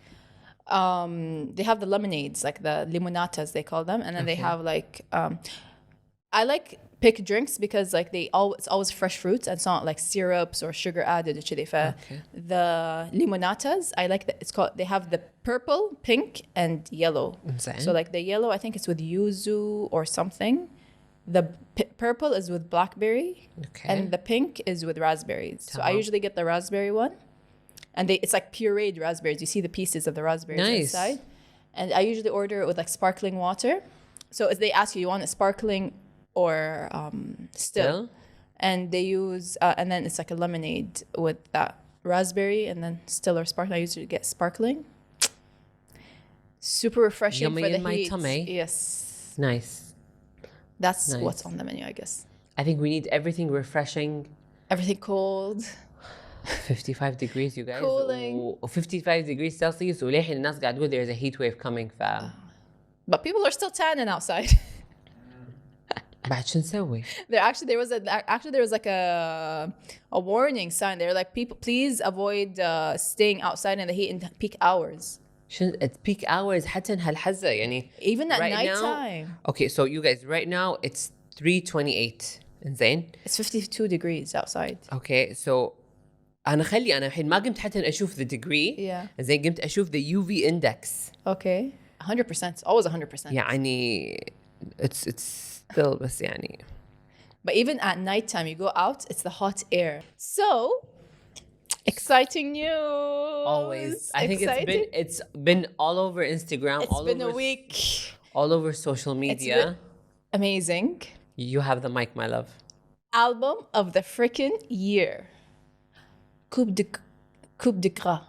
They have the lemonades, like the limonatas they call them, and then they have like I like pick drinks because like it's always fresh fruits and it's not like syrups or sugar added. The limonatas, I like that. They have the purple, pink, and yellow. So like the yellow, I think it's with yuzu or something. The purple is with blackberry, and the pink is with raspberries. So I usually get the raspberry one, and it's like pureed raspberries. You see the pieces of the raspberries inside, and I usually order it with like sparkling water. So as they ask you want it sparkling or still, and they use and then it's like a lemonade with that raspberry and then still or sparkling. I usually get sparkling. Super refreshing for the in my heat. tummy. Yes, Nice. That's what's on the menu, I guess. I think we need everything refreshing. Everything cold. 55 degrees, you guys. Cooling. 55 degrees Celsius. وللحين الناس قاعد تقول there's a heat wave coming. But people are still tanning outside. بعد شو نسوي؟ There was like a warning sign. They're like, people, please avoid staying outside in the heat in peak hours. At peak hours حتى هالحزة يعني. Even at right nighttime. Now, okay, so you guys, right now it's 3:28. إنزين. It's 52 degrees outside. Okay, so أنا الحين ما قمت حتى أشوف the degree. Yeah. إنزين قمت أشوف the UV index. Okay. 100%. It's always 100%. يعني it's still بس يعني. But even at nighttime, you go out, it's the hot air. So, exciting news. Always. I think it's been all over Instagram. It's been a week. All over social media. Amazing. You have the mic, my love. Album of the freaking year. Coup de Gras.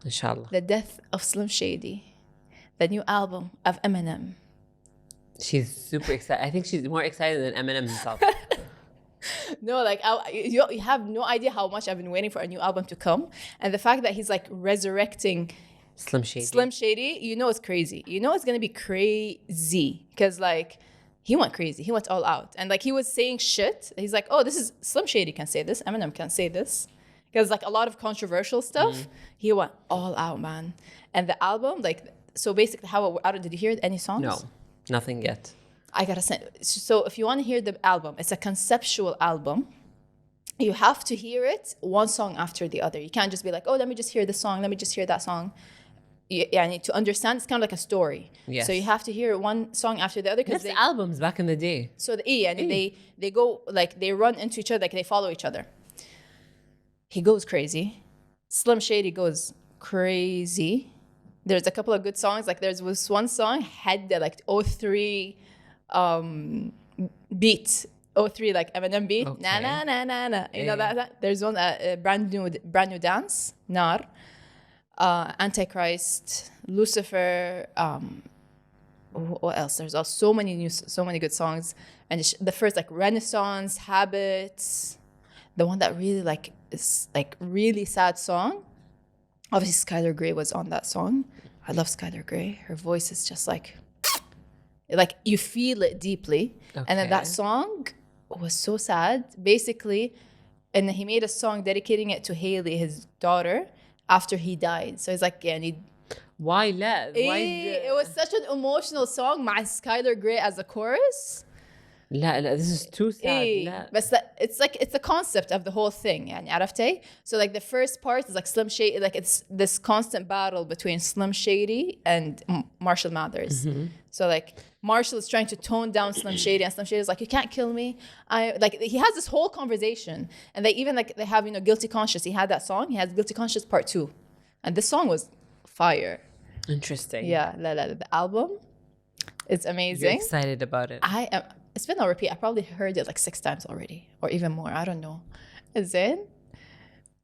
Inshallah. The Death of Slim Shady. The new album of Eminem. She's super excited. I think she's more excited than Eminem himself. No, like you have no idea how much I've been waiting for a new album to come, and the fact that he's like resurrecting Slim Shady. You know it's crazy. You know it's gonna be crazy because like he went crazy. He went all out, and like he was saying shit. He's like, oh, this is Slim Shady can say this. Eminem can't say this because like a lot of controversial stuff. He went all out, man. And the album, like, so basically, did you hear any songs? No, nothing yet. I gotta send. So if you want to hear the album, it's a conceptual album. You have to hear it one song after the other. You can't just be like, oh, let me just hear this song. Let me just hear that song. To understand, it's kind of like a story. Yes. So you have to hear one song after the other. That's albums back in the day. So they go, like, they run into each other, like they follow each other. He goes crazy. Slim Shady goes crazy. There's a couple of good songs. Like there's this one song had the like 03 beat. 03 like Eminem beat. Okay. Na na na na na. You know that? There's one brand new dance. Nar. Antichrist. Lucifer. What else? There's also so many good songs. And the first like Renaissance, Habits. The one that really like is like really sad song. Obviously, Skylar Grey was on that song. I love Skylar Grey. Her voice is just like you feel it deeply. Okay. And then that song was so sad. Basically, and he made a song dedicating it to Haley, his daughter, after he died. So he's like, yeah, why not? It was such an emotional song. مع Skylar Grey as a chorus. لا, this is too sad. لا. But it's the concept of the whole thing. يعني عرفتي? So like the first part is like Slim Shady, like it's this constant battle between Slim Shady and Marshall Mathers. Mm-hmm. So like Marshall is trying to tone down Slim Shady, and Slim Shady is like, you can't kill me. He has this whole conversation, and they have Guilty Conscious. He had that song. He has Guilty Conscious Part 2, and this song was fire. Interesting. Yeah, the album, it's amazing. You're excited about it. I am. It's been on repeat. I probably heard it like 6 times already, or even more. I don't know. Is it?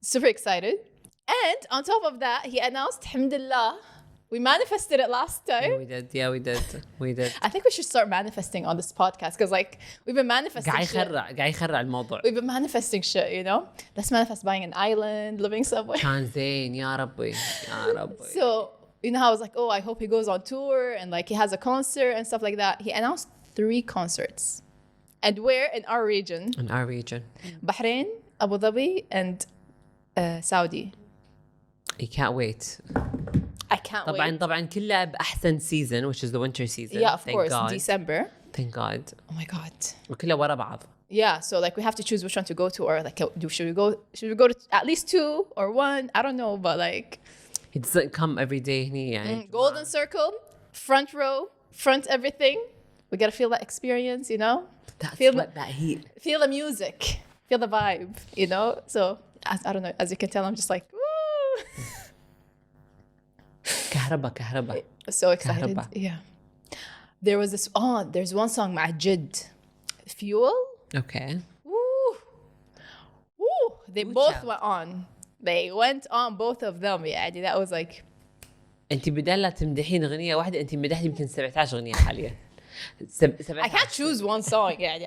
Super excited. And on top of that, he announced, Alhamdulillah, we manifested it last time. We did. Yeah, we did. I think we should start manifesting on this podcast because like we've been manifesting قاعد يخرع الموضوع. We've been manifesting shit, you know? Let's manifest buying an island, living somewhere. كان زين يا ربي. So, you know how I was like, oh, I hope he goes on tour and like he has a concert and stuff like that. He announced 3 concerts. And where? In our region. Bahrain, Abu Dhabi, and Saudi. You can't wait. I can't طبعا wait. طبعا كلها بأحسن season which is the winter season. Yeah, of Thank course. God. December. Thank God. Oh my God. وكلها ورا بعض. Yeah, so like we have to choose which one to go to, or like should we go to at least 2 or 1? I don't know, but like It doesn't come every day هني يعني. golden circle, front row, front everything. We gotta feel that experience, you know. That's feel what that heat. Feel the music, feel the vibe, you know. So I don't know. As you can tell, I'm just like woo. كهرباء. So excited. كهرباء. Yeah. There was this. Oh, there's one song مع جد. Fuel. Okay. Woo. Woo. They both went on. They went on, both of them. Yeah, that was like. أنت بدال تمدحين أغنية واحدة أنت مدحتي يمكن 17 أغنية حاليا. I can't choose one song. Yeah,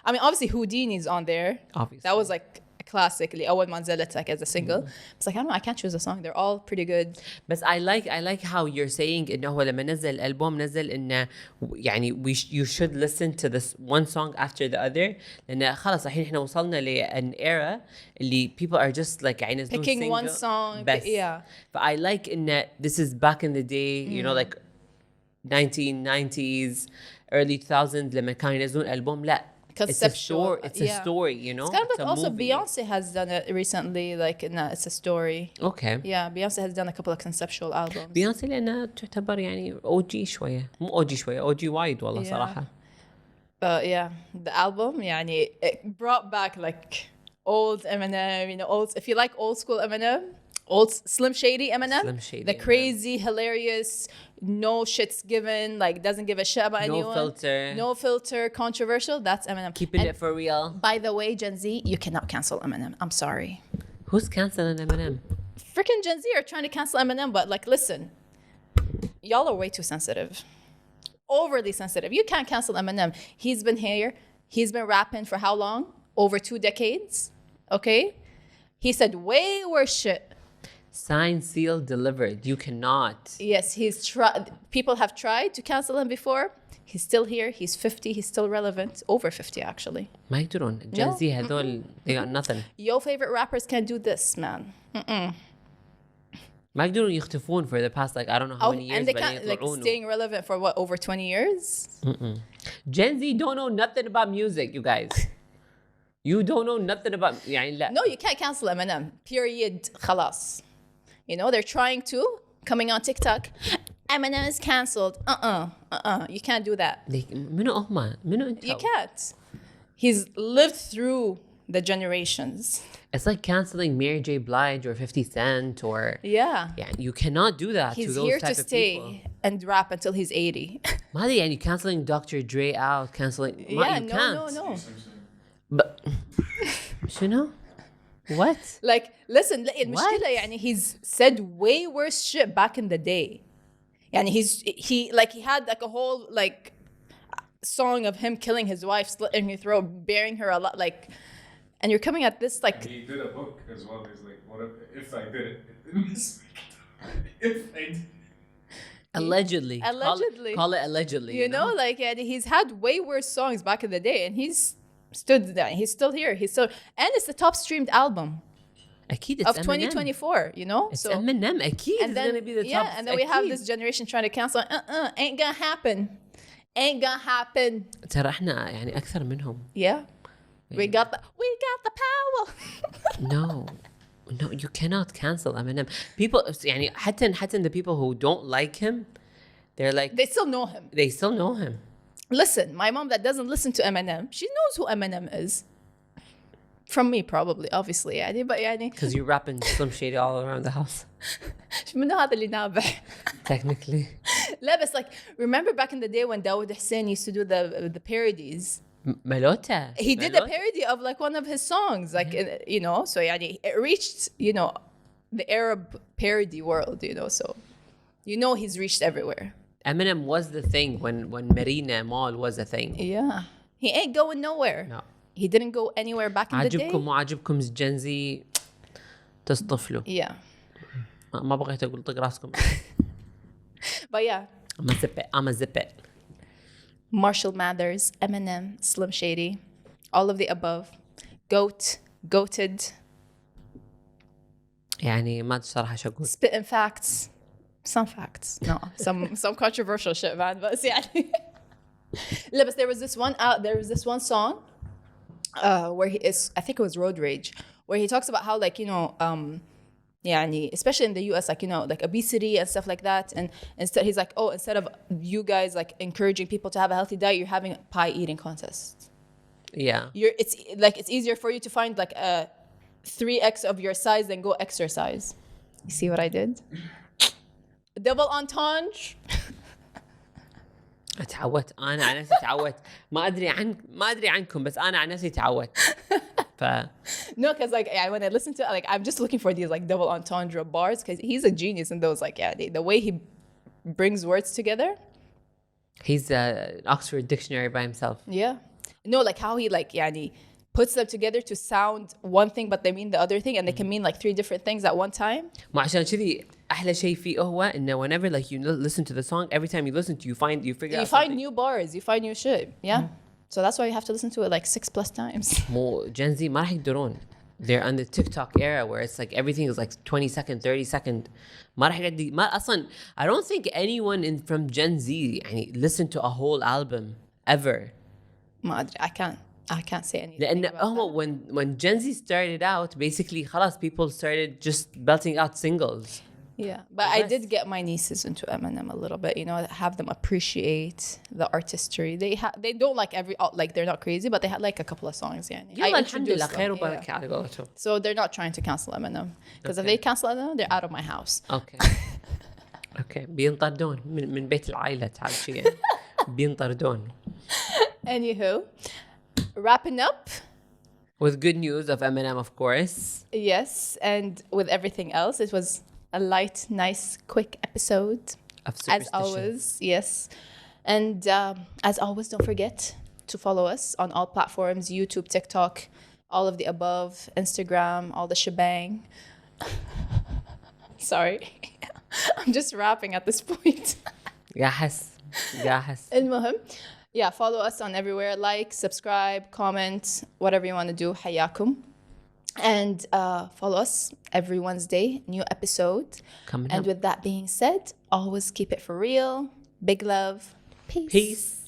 I mean, obviously Houdini's on there. Obviously. That was like a classic. أول ما نزلت like as a single. It's like I don't know. I can't choose a song. They're all pretty good. بس I like how you're saying إنه هو لما نزل الألبوم نزل إنه يعني you should listen to this one song after the other لأن خلاص الحين إحنا وصلنا ل an era اللي people are just like يعني ينزلون Picking single one song. بس. Yeah. But I like إنه this is back in the day you know like 1990s early 2000s لما كانوا ينزلون ألبوم لا. It's a story. It's a story, you know. It's kind of like also movie. Beyonce has done it recently. Like, it's a story. Okay. Yeah, Beyonce has done a couple of conceptual albums. بيونسي لأنها تعتبر يعني OG شوية مو OG شوية OG وايد والله صراحة. Yeah, the album يعني it brought back like old Eminem, you know, if you like old school Eminem, old Slim Shady Eminem, the crazy, hilarious, no shits given, like doesn't give a shit about anyone. No filter, controversial. That's Eminem. Keeping it for real. By the way, Gen Z, you cannot cancel Eminem. I'm sorry. Who's canceling Eminem? Freaking Gen Z are trying to cancel Eminem, but like, listen, y'all are way too sensitive. Overly sensitive. You can't cancel Eminem. He's been here. He's been rapping for how long? Over 2 decades. Okay? He said way worse shit. Signed, sealed, delivered. You cannot. Yes, he's tried. People have tried to cancel him before. He's still here. He's 50. He's still relevant. Over 50, actually. ما يقدرون. Gen Z هذول they got nothing. Your favorite rappers can't do this, man. ما يقدرون يختفون for the past like I don't know how many years. And they can't like staying relevant for what, over 20 years? Gen Z don't know nothing about music, you guys. You don't know nothing about يعني لا. No, you can't cancel Eminem. Period. خلاص. You know, they're trying to, coming on TikTok, Eminem is cancelled. You can't do that. منو هم؟ منو أنت؟ You can't. He's lived through the generations. It's like canceling Mary J. Blige or 50 Cent or... Yeah. Yeah, you cannot do that He's to those here type to of stay people. and rap until he's 80. ما أدري يعني canceling Dr. Dre out, canceling... Yeah, you can't. no. But... شنو? What? Like, listen, المشكلة يعني he's said way worse shit back in the day. يعني he had like a whole like song of him killing his wife, slitting her throat, burying her a lot, like, and you're coming at this like. And he did a book as well. He's like, what if I did it? If I did. Allegedly. Call it allegedly. You know, like he's had way worse songs back in the day, and he's stood there. He's still here. And it's the top streamed album. أكيد it's of 2024, you know? It's Eminem. أكيد it's going to be the top. Yeah, and then we have this generation trying to cancel. Ain't gonna happen. Ain't gonna happen. ترى احنا يعني أكثر منهم. Yeah. We got the power. No, you cannot cancel Eminem. People يعني حتى the people who don't like him, they're like they still know him. They still know him. Listen, my mom that doesn't listen to Eminem, she knows who Eminem is. From me, probably, obviously, يعني, but يعني. Because you're rapping Slim Shady all around the house. منو هذا اللي نابح. Technically. لا بس like remember back in the day when Dawood Hussein used to do the parodies. Malota. He did a parody of like one of his songs, like you know, so يعني it reached the Arab parody world, so he's reached everywhere. Eminem was the thing when Marina Mall was a thing. Yeah, he ain't going nowhere. No. He didn't go anywhere back in the day. عجبكم مو عجبكم Gen Z تصطفلوا. Yeah. ما بغيت أقول طق راسكم. But yeah. I'm a zip it. Marshall Mathers, Eminem, Slim Shady, all of the above. Goated. يعني ما أدري صراحة شو أقول. Spitting facts. some facts. No, some controversial shit, man. But يعني. لا, but there was this one song where I think it was Road Rage, where he talks about how, like, you know, يعني, especially in the US, like, you know, like obesity and stuff like that. And instead, he's like, oh, instead of you guys like encouraging people to have a healthy diet, you're having a pie eating contest. Yeah. It's easier for you to find like a 3x of your size than go exercise. You see what I did? Double entendre. اتعودت انا على نفسي اتعودت ما ادري عنكم بس انا على نفسي اتعودت No, because like when I listen to it, like I'm just looking for these like double entendre bars, because he's a genius in those, like the way he brings words together. He's an Oxford dictionary by himself. Yeah. No, like how he like puts them together to sound one thing but they mean the other thing, and they can mean like 3 different things at one time. ما عشان كذي أحلى شيء فيه هو إنه whenever like you listen to the song, every time you listen to, you figure out. You find new bars, you find new shit. Yeah. So that's why you have to listen to it like 6+ times. مو Gen Z ما راح يقدرون. They're on the TikTok era where it's like everything is like 20 second, 30 second. ما راح يقدر ما أصلاً. I don't think anyone from Gen Z يعني listen to a whole album ever. ما أدري. I can't say anything. لأن when Gen Z started out, basically خلاص people started just belting out singles. Yeah, but I did get my nieces into Eminem a little bit, you know, have them appreciate the artistry. They don't like they're not crazy, but they had like a couple of songs. يعني. I introduced them. So they're not trying to cancel Eminem, because if they cancel Eminem, they're out of my house. Okay. Okay. بينطردون من بيت العائلة تعرف شيء بينطردون. Anywho, wrapping up with good news of Eminem, of course. Yes, and with everything else, it was a light, nice, quick episode. Of Superstition. As always, yes. And as always, don't forget to follow us on all platforms: YouTube, TikTok, all of the above, Instagram, all the shebang. Sorry. I'm just rapping at this point. جاهز. المهم. Yeah, follow us on everywhere. Like, subscribe, comment, whatever you want to do. حياكم. And follow us every Wednesday, new episode. Coming and up. With that being said, always keep it for real. Big love. Peace.